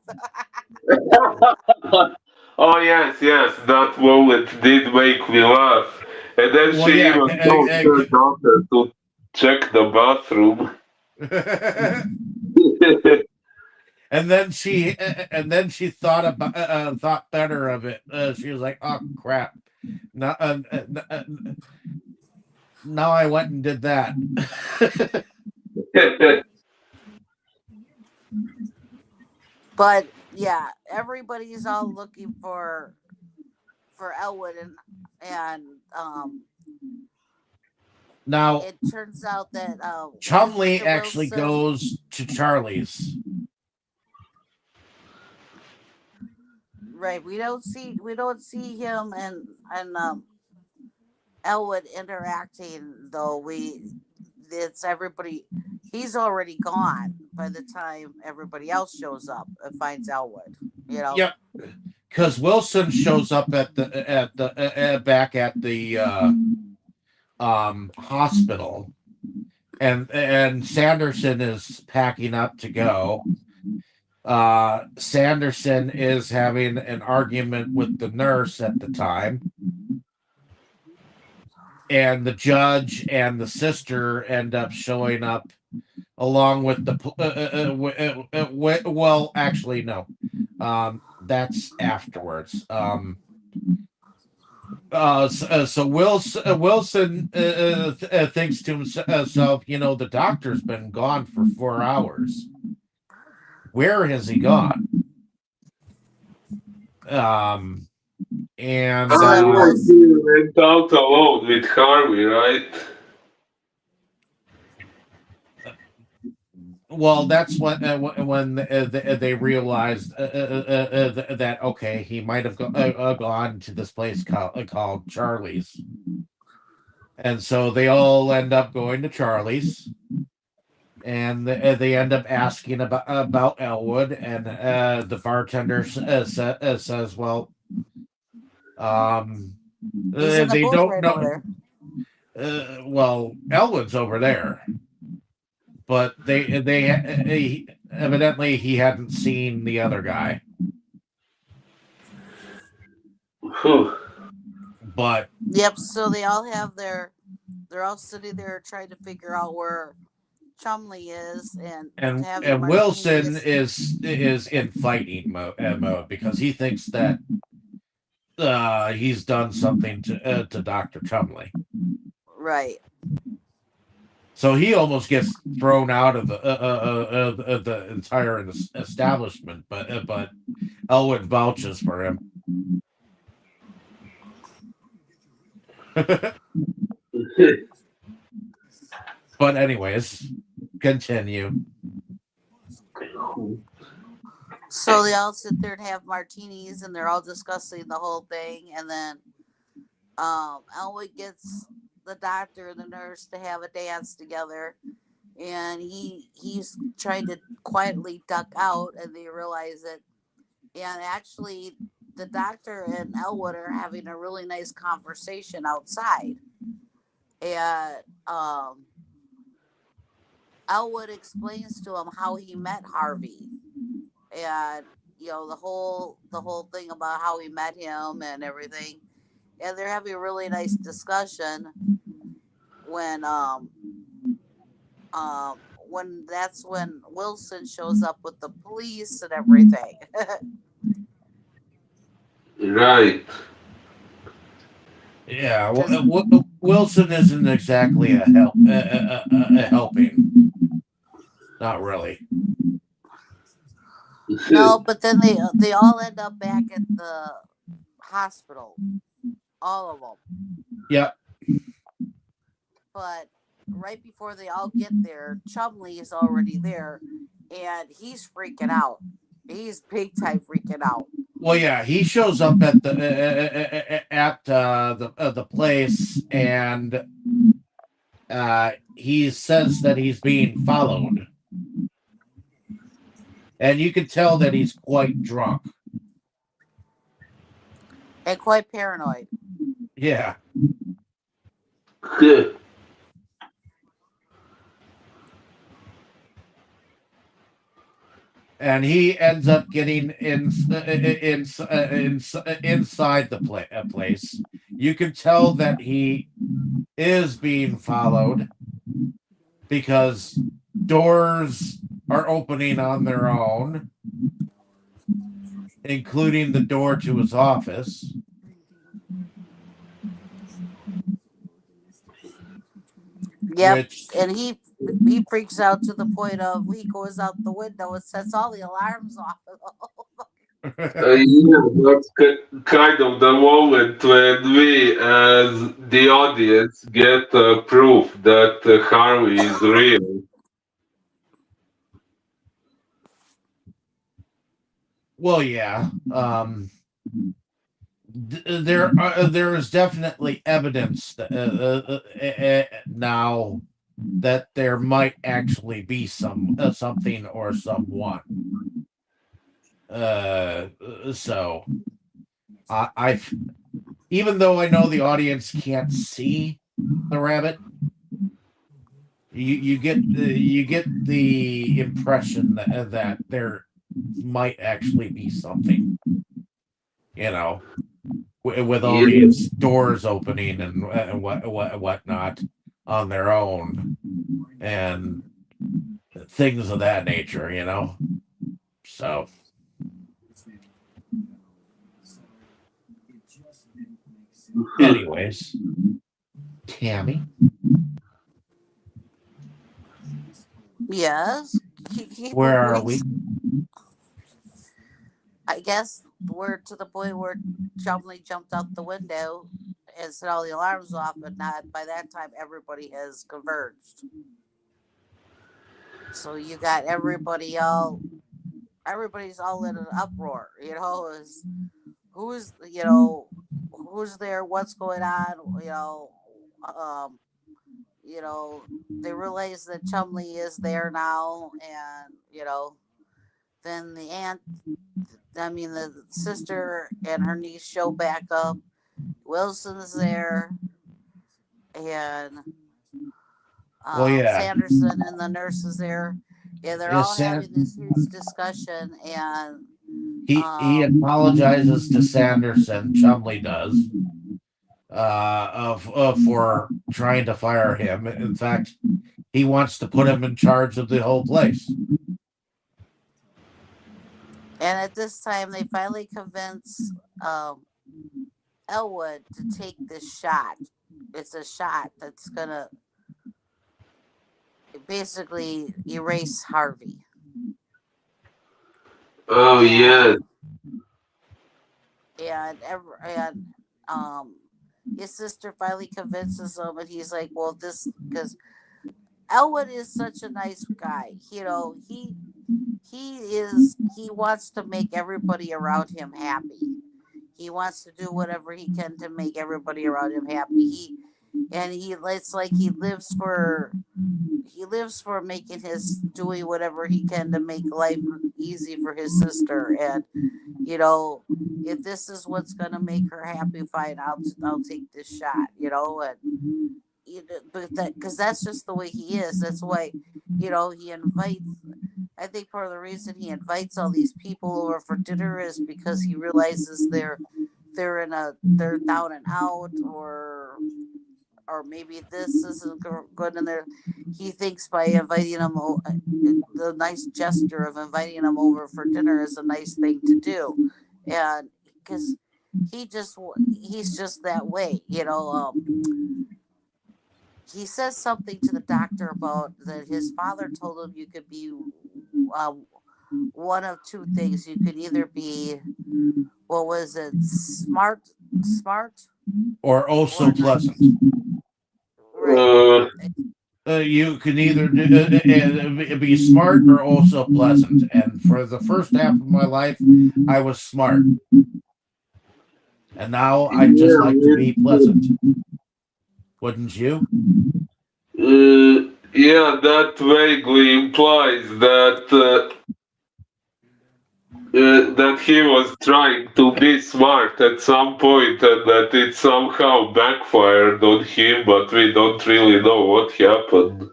Oh yes, that moment did make me laugh. And then she even told her daughter to check the bathroom. And then she thought better of it. She was like, "Oh crap! Now I went and did that." But yeah, everybody's all looking for Elwood, and now it turns out that Chumley actually goes to Charlie's. Right, we don't see him and Elwood interacting, though. It's everybody. He's already gone by the time everybody else shows up and finds Elwood. Yep. Because Wilson shows up back at the hospital, and Sanderson is packing up to go. Sanderson is having an argument with the nurse at the time, and the judge and the sister end up showing up along with the well, actually no, that's afterwards. So Wilson thinks to himself, the doctor's been gone for 4 hours. Where has he gone? And So then He went out alone with Harvey, right? well, that's when they realized that okay, he might have gone to this place called Charlie's, and so they all end up going to Charlie's, and they end up asking about Elwood, and the bartender says, "Well, he's in the they booth don't right know. over there. Well, Elwood's over there." But they evidently he hadn't seen the other guy. Whew. But Yep. So they all have they're all sitting there trying to figure out where Chumley is and having and Wilson martinis. is in fighting mode because he thinks that he's done something to Dr. Chumley. Right. So he almost gets thrown out of the entire establishment, but Elwood vouches for him. But anyways, continue. So they all sit there and have martinis, and they're all discussing the whole thing. And then Elwood gets the doctor and the nurse to have a dance together, and he's trying to quietly duck out, and they realize it. And actually, the doctor and Elwood are having a really nice conversation outside, and Elwood explains to him how he met Harvey, and the whole thing about how he met him and everything. And they're having a really nice discussion when that's when Wilson shows up with the police and everything. Right. Yeah, Wilson isn't exactly a helping. Not really. No, but then they all end up back at the hospital, all of them. Yep. But right before they all get there, Chumley is already there, and he's freaking out. He's big time freaking out. Well, yeah, he shows up at the place, and he says that he's being followed, and you can tell that he's quite drunk and quite paranoid. Yeah. Good. And he ends up getting inside the place. You can tell that he is being followed because doors are opening on their own, including the door to his office. Yep, and he freaks out to the point of he goes out the window and sets all the alarms off. Yeah, that's kind of the moment when we, as the audience, get proof that Harvey is real. Well, yeah. There is definitely evidence that, now that there might actually be something or someone. So I even though I know the audience can't see the rabbit, you get the impression that there might actually be something, with all these doors opening and whatnot on their own and things of that nature, So Anyways, Tammy, Yes. where are we? I guess we're to the point where Chumley jumped out the window and set all the alarms off, but not by that time everybody has converged. So you got everybody's all in an uproar, is who's there, what's going on, um, they realize that Chumley is there now, and then the sister and her niece show back up. Wilson's there, and Well, yeah, Sanderson and the nurse is there. Yeah, they're is all San- having this huge discussion, and he apologizes to Sanderson. Chumley does for trying to fire him. In fact, he wants to put him in charge of the whole place. and at this time they finally convince Elwood to take this shot. It's a shot that's gonna basically erase Harvey. Oh yeah. And his sister finally convinces him, and he's like, "Well, this because Elwood is such a nice guy. He wants to make everybody around him happy. He wants to do whatever he can to make everybody around him happy. It's like he lives for making doing whatever he can to make life easy for his sister. And if this is what's gonna make her happy, fine, I'll take this shot. Because that's just the way he is. That's why he invites. I think part of the reason he invites all these people over for dinner is because he realizes they're down and out, or maybe this isn't good, and he thinks by inviting them, the nice gesture of inviting them over for dinner is a nice thing to do, and because he's just that way. He says something to the doctor about that his father told him you could be one of two things. You could either be, what was it, smart, or also or pleasant. Right. You can either be smart or also pleasant. And for the first half of my life, I was smart. And now I'd just like to be pleasant. Wouldn't you? Yeah, that vaguely implies that he was trying to be smart at some point, and that it somehow backfired on him, but we don't really know what happened.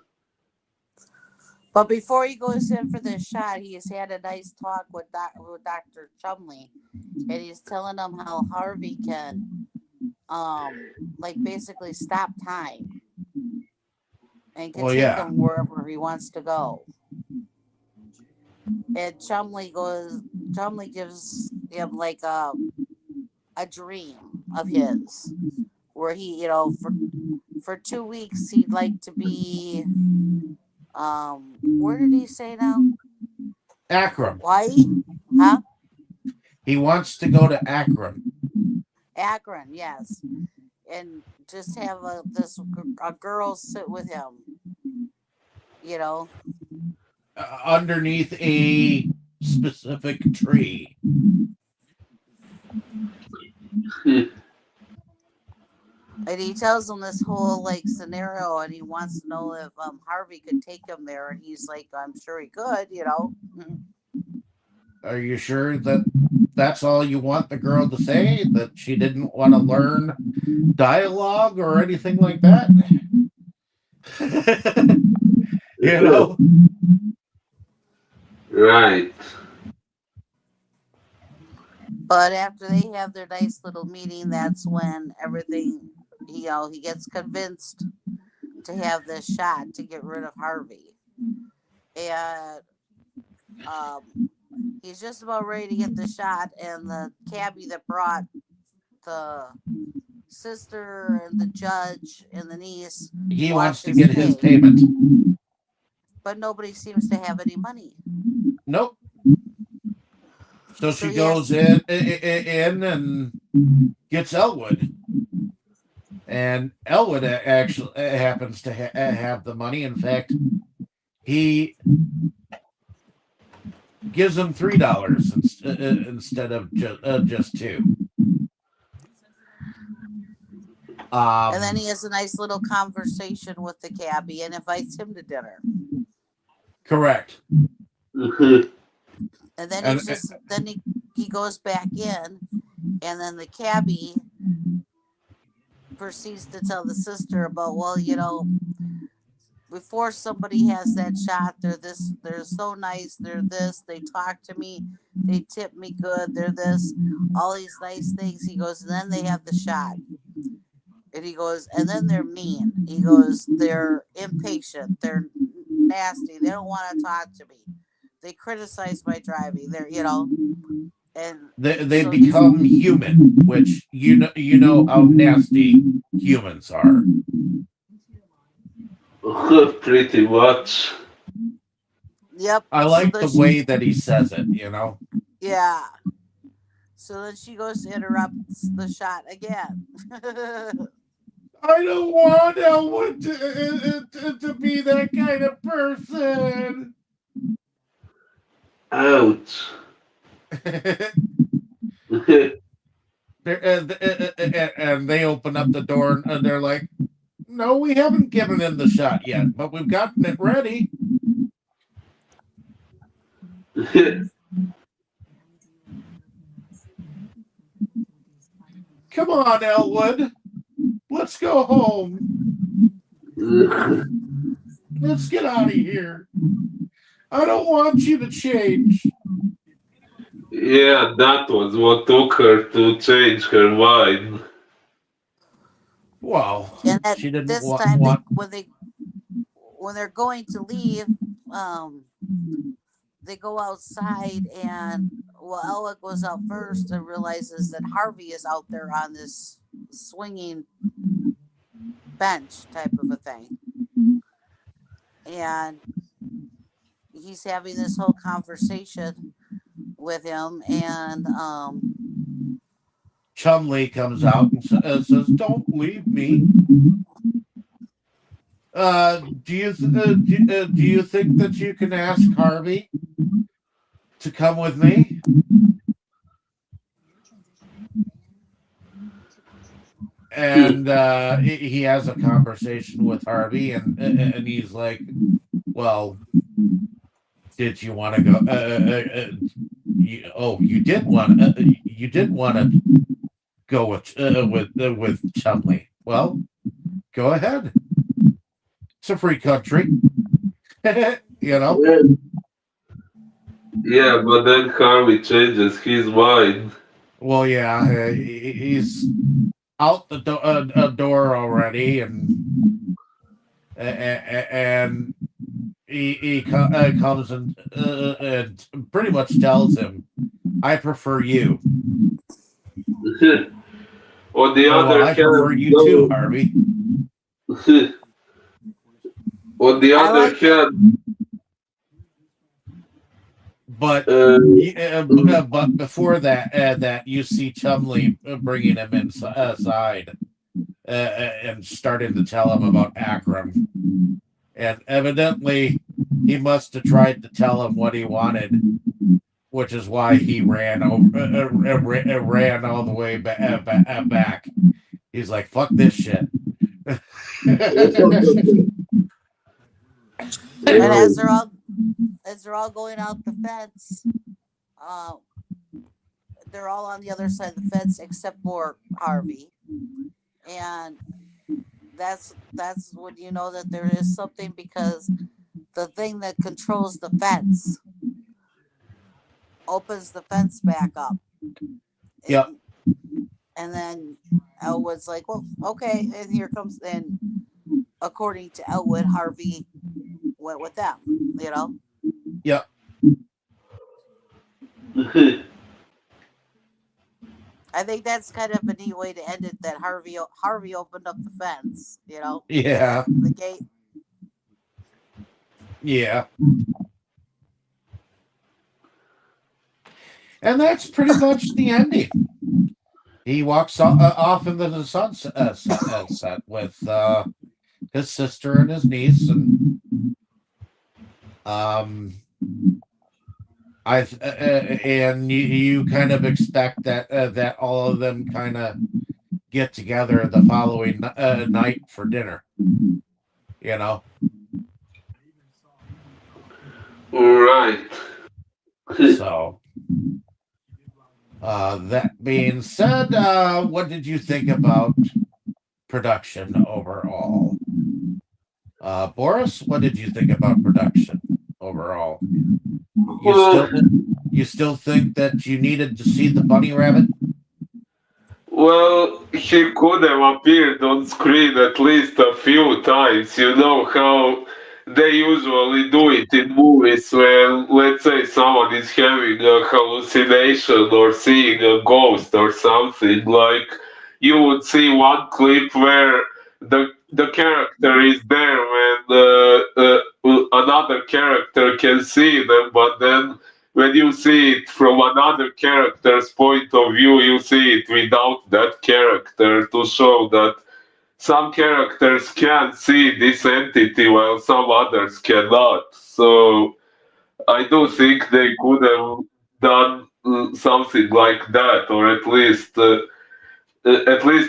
But before he goes in for this shot, he has had a nice talk with Dr. Chumley, and he's telling him how Harvey can, basically stop time and can take him wherever he wants to go. And Chumley gives him like a dream of his, where he, for 2 weeks he'd like to be. Where did he say now? Akron. Hawaii? Huh? He wants to go to Akron. Akron, yes. And just have a girl sit with him. Underneath a specific tree. And he tells him this whole scenario, and he wants to know if Harvey could take him there, and he's like, I'm sure he could. Are you sure that that's all you want the girl to say? That she didn't want to learn dialogue or anything like that? Right. But after they have their nice little meeting, that's when everything, he gets convinced to have this shot to get rid of Harvey. And he's just about ready to get the shot, and the cabbie that brought the sister and the judge and the niece He want wants to get his pay, payment. but nobody seems to have any money. Nope. So So she he has goes in and gets Elwood. And Elwood actually happens to have the money. In fact, he gives him $3 instead of just $2. and then he has a nice little conversation with the cabbie and invites him to dinner. Correct. And then And he goes back in, and then the cabbie proceeds to tell the sister about, well, you know, before somebody has that shot, they're so nice, they're this, they talk to me, they tip me good, they're this, all these nice things. He goes, and then they have the shot. And he goes, and then they're mean. He goes, they're impatient, they're nasty, they don't want to talk to me. They criticize my driving. They're, you know, and they so become human, which you know how nasty humans are. Pretty much. yep. I So like then the way that he says it, you know. yeah. So then she goes to interrupt the shot again. I don't want Elwood to be that kind of person. Ouch. And they open up the door and they're like, no, we haven't given him the shot yet, but we've gotten it ready. Come on, Elwood. Let's go home. Let's get out of here. I don't want you to change. Yeah, that was what took her to change her mind. Well, And at she didn't this want. time, when they're going to leave, they go outside, and well, Ella goes out first and realizes that Harvey is out there on this swinging bench type of a thing, and he's having this whole conversation with him, and Chumley comes out and says, "Don't leave me." Do you think that you can ask Harvey to come with me? And he has a conversation with Harvey, and he's like, "Well, did you want to go? You did want to go with Chumley. Well, go ahead. It's a free country." You know. Yeah, but then Harvey changes his mind. Well, yeah, he's out the door already, and he comes and pretty much tells him, "I prefer you." On the Oh, well, other I prefer hand, you too, Harvey. on the I other like it. hand, But before that you see Chumley bringing him inside and starting to tell him about Akram, and evidently he must have tried to tell him what he wanted, which is why he ran ran all the way back. He's like, "Fuck this shit." And as they're all going out the fence, uh, they're all on the other side of the fence except for Harvey, and that's when you know that there is something, because the thing that controls the fence opens the fence back up. Yep. And then Elwood's like, well, okay, and here comes, and according to Elwood, Harvey went with them, you know. Yep. I think that's kind of a neat way to end it. That Harvey opened up the fence, Yeah, the gate. yeah. And that's pretty much the ending. He walks off into the sunset set with his sister and his niece, and um, and you kind of expect that all of them kind of get together the following night for dinner. You know, Right. so that being said, what did you think about production overall? Boris, what did you think about production overall? You Well, still you still think that you needed to see the bunny rabbit? Well, he could have appeared on screen at least a few times. You know how they usually do it in movies when, let's say, someone is having a hallucination or seeing a ghost or something. Like, you would see one clip where the character is there when another character can see them, but then when you see it from another character's point of view, you see it without that character to show that some characters can see this entity while some others cannot. So I do think they could have done something like that, or at least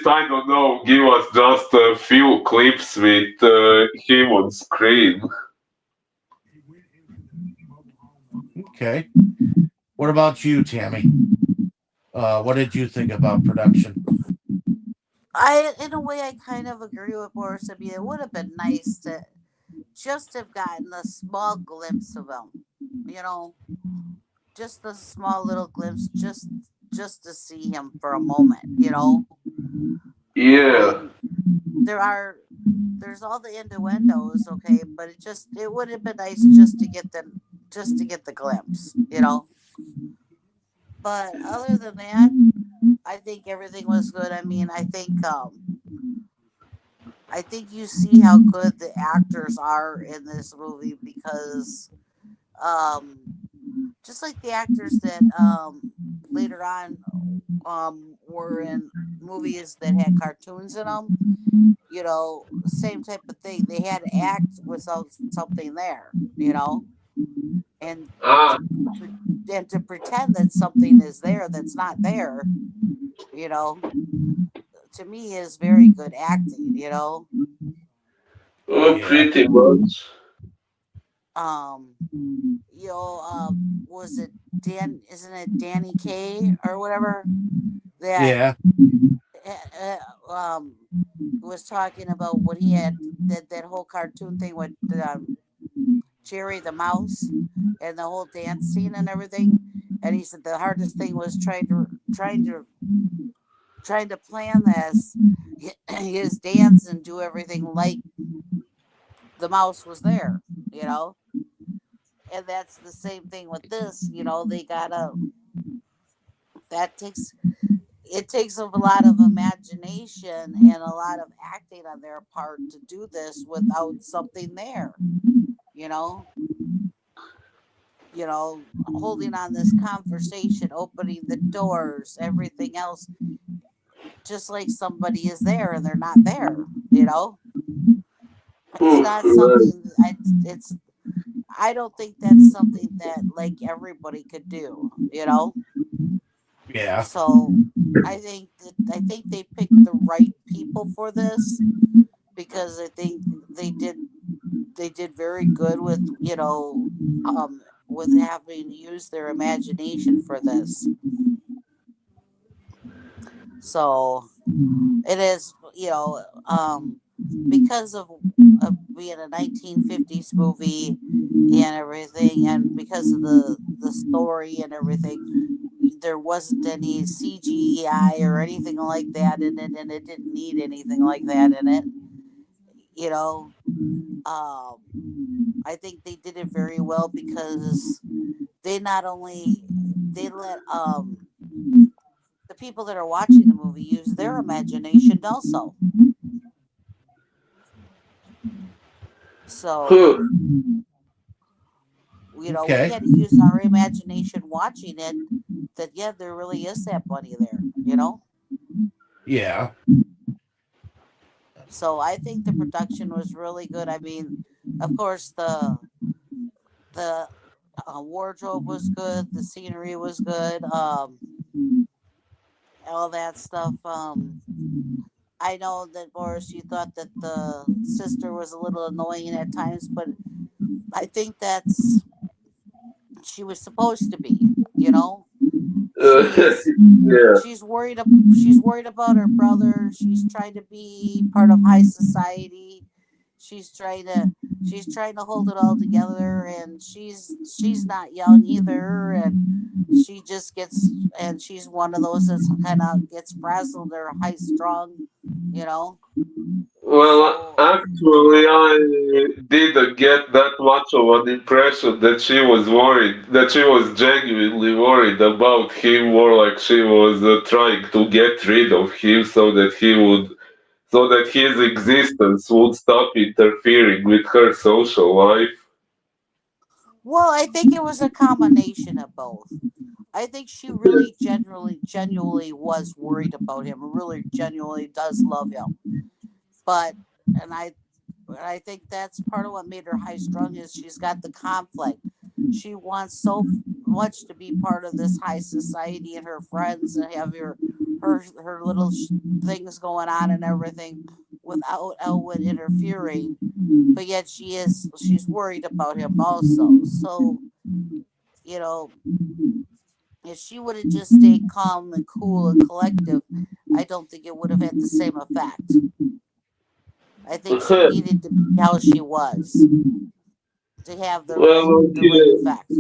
I don't know, give us just a few clips with him on screen. Okay. What about you, Tammy? What did you think about production? In a way, I kind of agree with Boris. I mean, it would have been nice to just have gotten a small glimpse of him. You know, just a small little glimpse, just to see him for a moment. Yeah. And there's all the innuendos, okay, but it would have been nice just to get the glimpse. But other than that, I think everything was good. I mean, I think you see how good the actors are in this movie because um just like the actors that later on were in movies that had cartoons in them, same type of thing. They had to act without something there, and Ah, to and to pretend that something is there that's not there, you know, to me is very good acting. Yeah, pretty much. Um, was it Dan? Isn't it Danny Kaye or whatever that yeah, um was talking about what he had that whole cartoon thing with Jerry the mouse and the whole dance scene and everything. And he said the hardest thing was trying to plan this his dance and do everything like the mouse was there, you know. And that's the same thing with this. They gotta that takes it takes a lot of imagination and a lot of acting on their part to do this without something there. You know, holding on this conversation, opening the doors, everything else, just like somebody is there and they're not there. You know, it's not Right. something. I don't think that's something that like everybody could do. yeah, So I think they picked the right people for this because I think they did very good with having used their imagination for this. So it is because of being a 1950s movie and everything, and because of the story and everything, there wasn't any CGI or anything like that in it, and it didn't need anything like that in it. You know, um, I think they did it very well because they not only they let the people that are watching the movie use their imagination also. So, Huh. we Okay. had to use our imagination watching it. That yeah, there really is that bunny there. Yeah. So I think the production was really good. I mean, of course the wardrobe was good, the scenery was good, all that stuff. I know that Boris, you thought that the sister was a little annoying at times, but I think that's she was supposed to be. Uh, She's yeah. she's worried about her brother. She's trying to be part of high society. She's trying to she's trying to hold it all together, and she's not young either, and she just gets and she's one of those that's kind of gets frazzled or high strung, you know. Well, So actually, I didn't get that much of an impression that she was worried, that she was genuinely worried about him, more like she was trying to get rid of him so that his existence would stop interfering with her social life. well, I think it was a combination of both. I think she really genuinely was worried about him, really genuinely does love him. But and I think that's part of what made her high strung is she's got the conflict. She wants so much to be part of this high society and her friends and have her little things going on and everything without Elwood interfering. But yet she's worried about him also. So you know, if she would have just stayed calm and cool and collective, I don't think it would have had the same effect. I think she needed to be how she was to have Well, right okay. effect.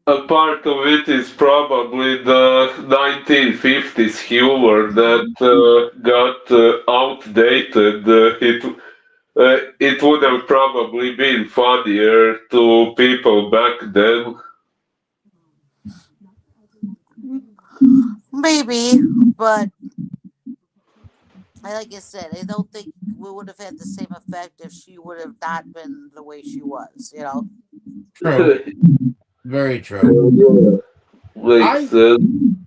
A part of it is probably the 1950s humor that got outdated. It would have probably been funnier to people back then. Maybe, but like I said, I don't think we would have had the same effect if she would have not been the way she was. True. Very true. Yeah, makes I sense.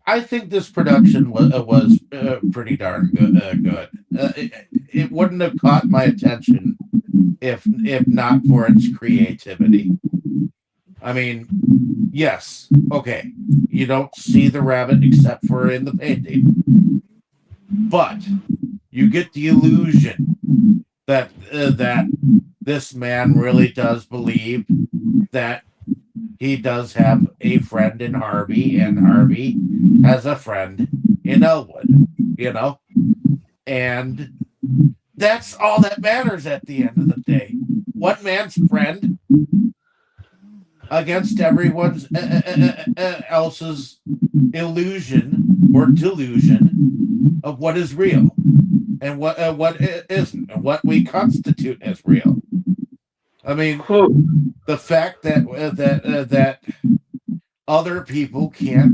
I think this production was pretty darn good. It wouldn't have caught my attention if not for its creativity. I mean, yes, okay, you don't see the rabbit except for in the painting, but you get the illusion that this man really does believe that he does have a friend in Harvey, and Harvey has a friend in Elwood, you know? And that's all that matters at the end of the day. One man's friend against everyone's else's illusion or delusion of what is real and what isn't, and what we constitute as real. I mean, the fact that other people can't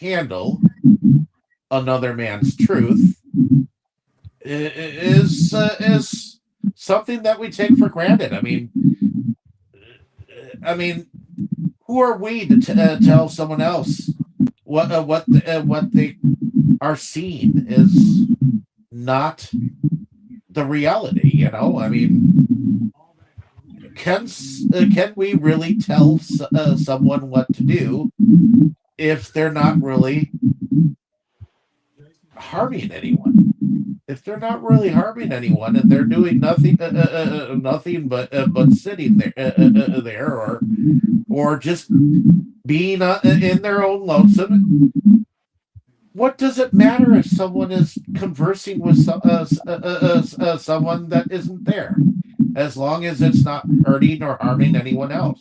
handle another man's truth is something that we take for granted. I mean, who are we to tell someone else what they are seeing is not the reality? I mean, can we really tell someone what to do if they're not really harming anyone? If they're not really harming anyone and they're doing nothing but sitting there or just being in their own lonesome, what does it matter if someone is conversing with someone that isn't there, as long as it's not hurting or harming anyone else?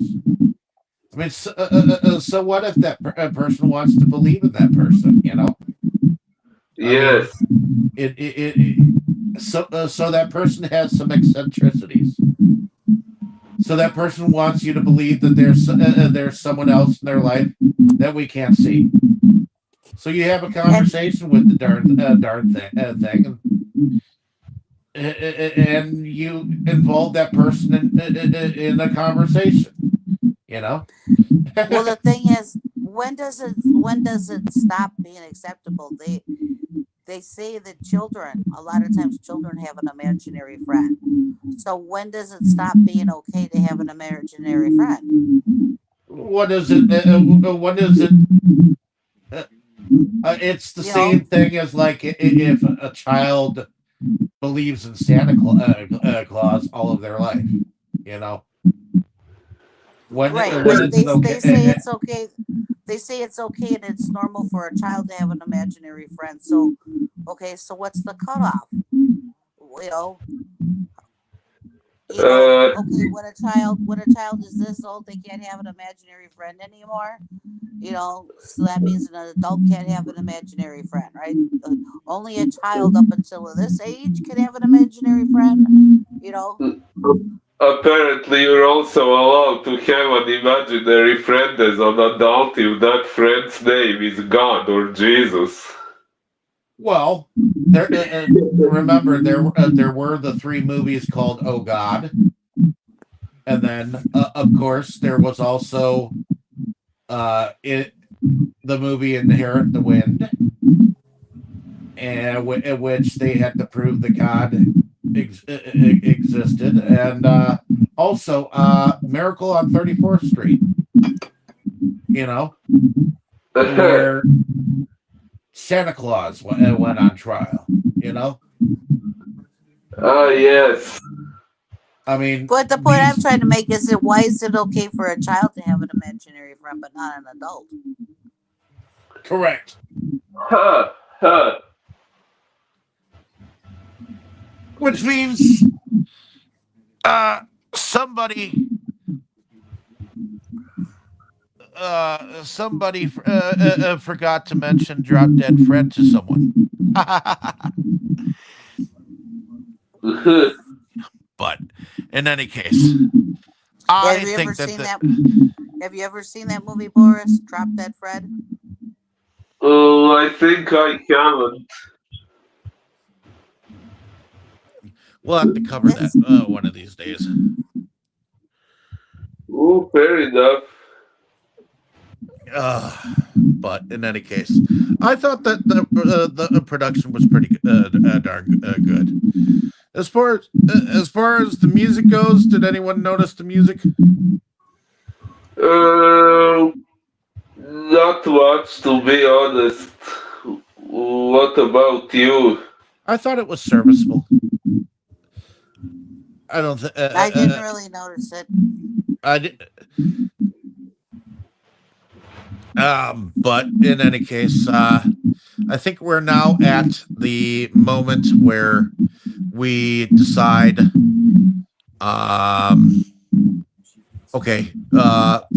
I mean, so what if that person wants to believe in that person? I mean, Yes. so that person has some eccentricities. So that person wants you to believe that there's someone else in their life that we can't see. So So you have a conversation with the darn thing, and you involve that person in the conversation. You know. Well, the thing is, when does it stop being acceptable? They say that a lot of times children have an imaginary friend. So when does it stop being okay to have an imaginary friend? What is it? What is it? Uh, it's the You know, same thing as like if a child believes in Santa Claus all of their life. You know, right? when But is they it they say okay? it's okay. They say it's okay and it's normal for a child to have an imaginary friend. So, okay, so what's the cutoff? You know, Uh, okay, when a child is this old, they can't have an imaginary friend anymore. So that means an adult can't have an imaginary friend, right? Only a child up until this age can have an imaginary friend. You know, Apparently, you're also allowed to have an imaginary friend as an adult if that friend's name is God or Jesus. Well, there. Remember, there were the three movies called "Oh God," and then, of course, there was also the movie "Inherit the Wind," and in which they had to prove that God existed, and also "Miracle on 34th Street." You know, where Santa Claus went on trial. You know, Ah, yes. I mean but the point I'm these. trying to make is that why is it okay for a child to have an imaginary friend but not an adult? Correct. Huh, huh. Which means somebody forgot to mention Drop Dead Fred to someone. But in any case, Have I you ever think that seen that? Have you ever seen that movie, Boris? Drop Dead Fred. Oh, I think I haven't. we'll have to cover that It's one of these days. Oh, fair enough. Uh, but in any case, I thought that the production was pretty darn good. As far as the music goes, did anyone notice the music? Uh, Not much, to be honest. What about you? I thought it was serviceable. I don't. I didn't really notice it. I did. But in any case, I think we're now at the moment where we decide. Um, okay.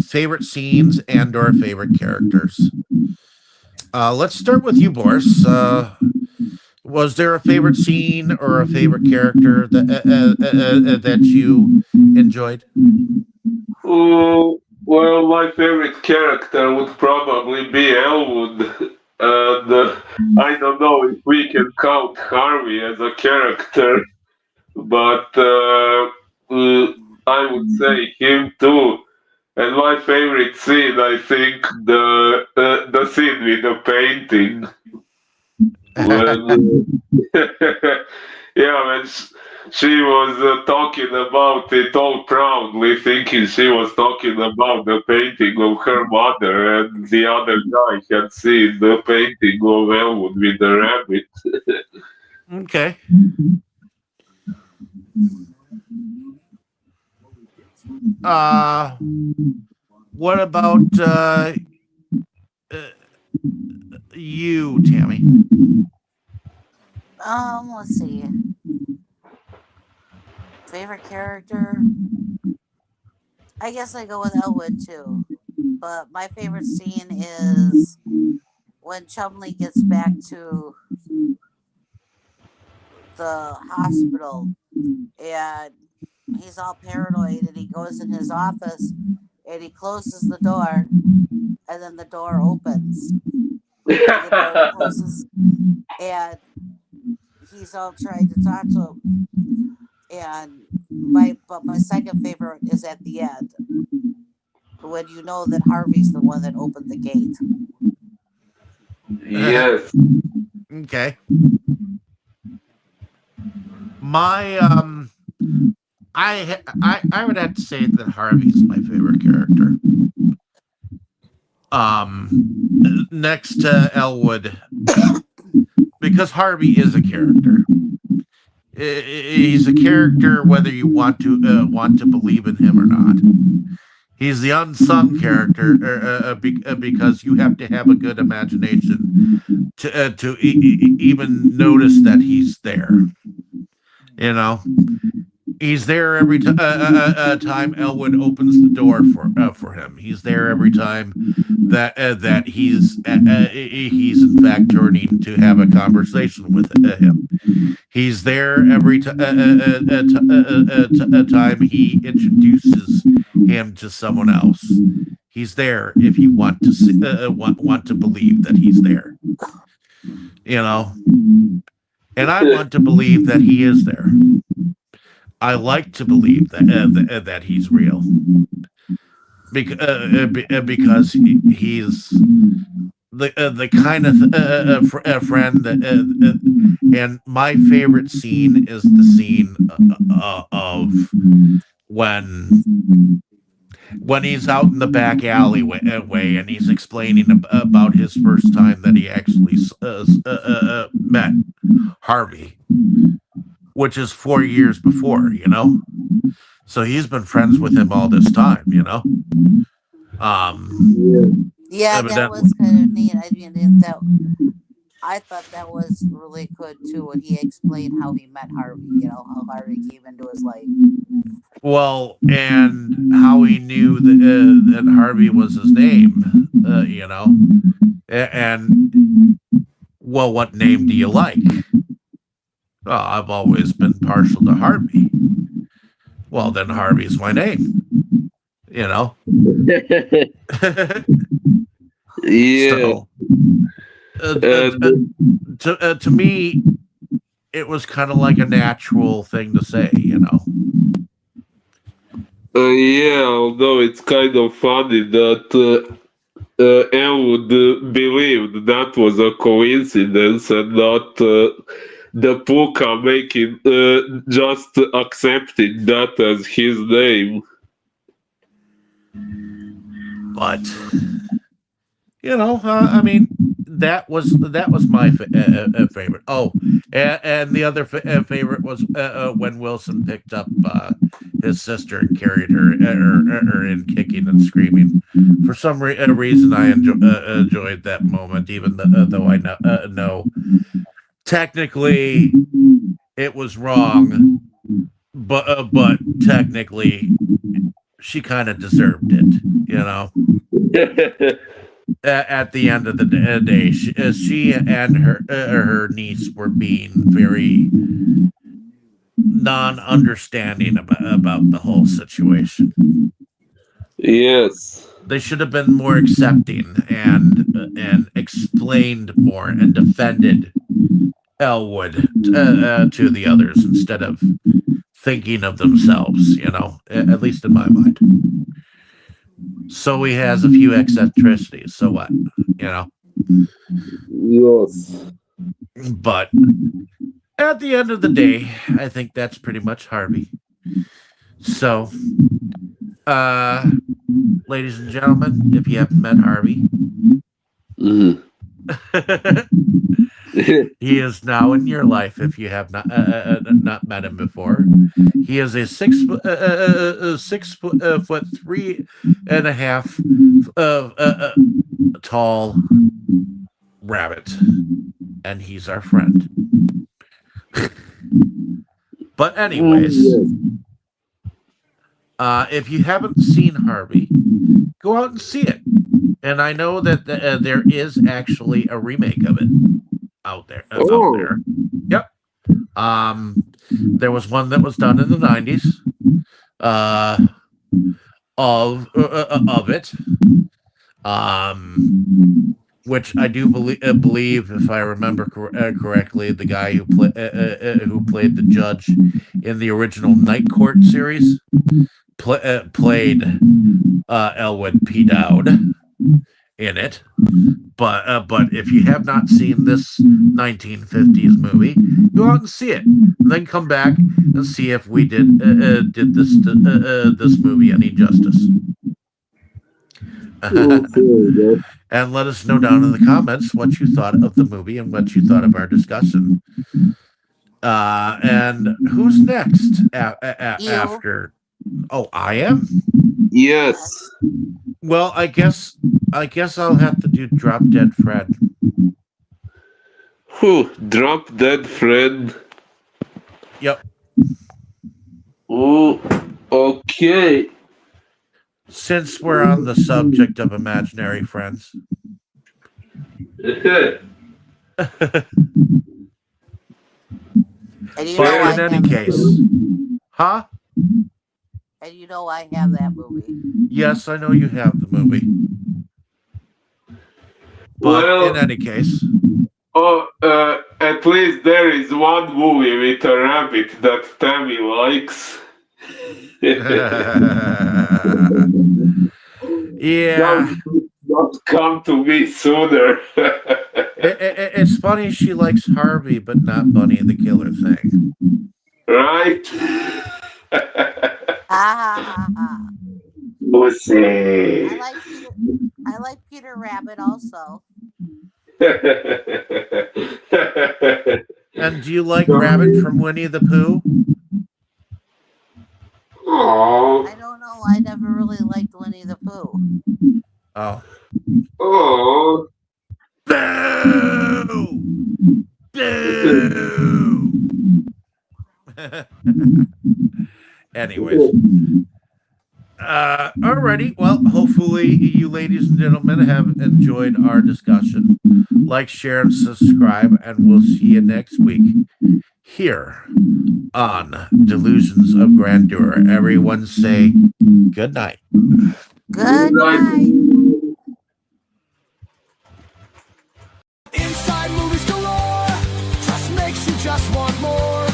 Favorite scenes and/or favorite characters. Let's start with you, Boris. Was there a favorite scene or a favorite character that you enjoyed? Oh, well, my favorite character would probably be Elwood. And I don't know if we can count Harvey as a character, but I would say him too. And my favorite scene, I think, the scene with the painting. When yeah, when she was talking about it all proudly, thinking she was talking about the painting of her mother, and the other guy had seen the painting of Elwood with the rabbit. Okay. Uh, what about uh, you, Tammy? Let's see. Favorite character? I guess I go with Elwood too. But my favorite scene is when Chumley gets back to the hospital and he's all paranoid and he goes in his office and he closes the door and then the door opens Closes, and he's all trying to talk to him. And my second favorite is at the end when you know that Harvey's the one that opened the gate. Yes. Okay. My I would have to say that Harvey's my favorite character. Next to Elwood, because Harvey is a character. He's a character whether you want to believe in him or not. He's the unsung character because you have to have a good imagination to even notice that he's there. You know, he's there every time Elwood opens the door for him. He's there every time that he's in fact turning to have a conversation with him. He's there every time he introduces him to someone else. He's there if you want to want to believe that he's there. You know, and I want to believe that he is there. I like to believe that he's real because he's the kind of friend that and my favorite scene is the scene of when he's out in the back alleyway and he's explaining about his first time that he actually met Harvey, which is 4 years before, so he's been friends with him all this time, Yeah, that was kind of neat. I mean, I thought that was really good too when he explained how he met Harvey. How Harvey came into his life. Well, and how he knew that Harvey was his name, and well, what name do you like? Oh, I've always been partial to Harvey. Well, then Harvey's my name. Yeah. So, to me, it was kind of like a natural thing to say, Yeah, although it's kind of funny that Elwood believed that was a coincidence and not the Puka making just accepting that as his name. But I mean, that was my favorite. Oh, and the other favorite was when Wilson picked up his sister and carried her in kicking and screaming. For some reason, I enjoyed that moment, even though I know technically it was wrong, but technically she kind of deserved it, At the end of the day, she and her niece were being very non-understanding about the whole situation. Yes. They should have been more accepting and explained more and defended Elwood to the others instead of thinking of themselves, at least in my mind. So he has a few eccentricities. So what? Yes. But at the end of the day, I think that's pretty much Harvey. So, ladies and gentlemen, if you haven't met Harvey, he is now in your life. If you have not met him before, he is a 6 foot 3.5 tall rabbit, and he's our friend. But anyways, if you haven't seen Harvey, go out and see it. And I know that there is actually a remake of it out there. Yep. There was one that was done in the 90s of it. which I do believe, if I remember correctly, the guy who played the judge in the original Night Court series played Elwood P. Dowd in it. But if you have not seen this 1950s movie, go out and see it, and then come back and see if we did this movie any justice. Okay, And let us know down in the comments what you thought of the movie and what you thought of our discussion. And who's next after? Oh, I am? yes. Well, I guess I'll have to do Drop Dead Fred. Whew, Drop Dead Fred. Yep. Oh, okay. Since we're on the subject of imaginary friends. And you know But in any case, huh? And you know I have that movie. Yes, I know you have the movie. But Well, in any case, at least there is one movie with a rabbit that Tammy likes. yeah, Not come to me sooner. it's funny she likes Harvey, but not Bunny the Killer Thing. Right? Pussy. I like Peter Rabbit also. And do you like Rabbit from Winnie the Pooh? Aww. I don't know. I never really liked Winnie the Pooh. Oh. Aww. Boo! Boo! Anyways. Alrighty. Well, hopefully you ladies and gentlemen have enjoyed our discussion. Like, share, and subscribe, and we'll see you next week here on Delusions of Grandeur. Everyone say good night. Good night. Inside movies galore, trust makes you just want more.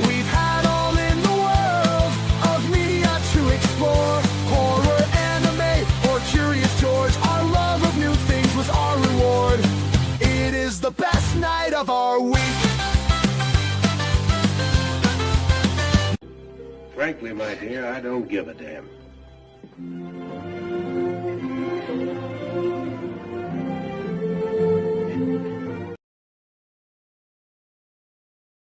We've had all in the world of media to explore. Horror, anime, or Curious George. Our love of new things was our reward. It is the best night of our week. Frankly, my dear, I don't give a damn.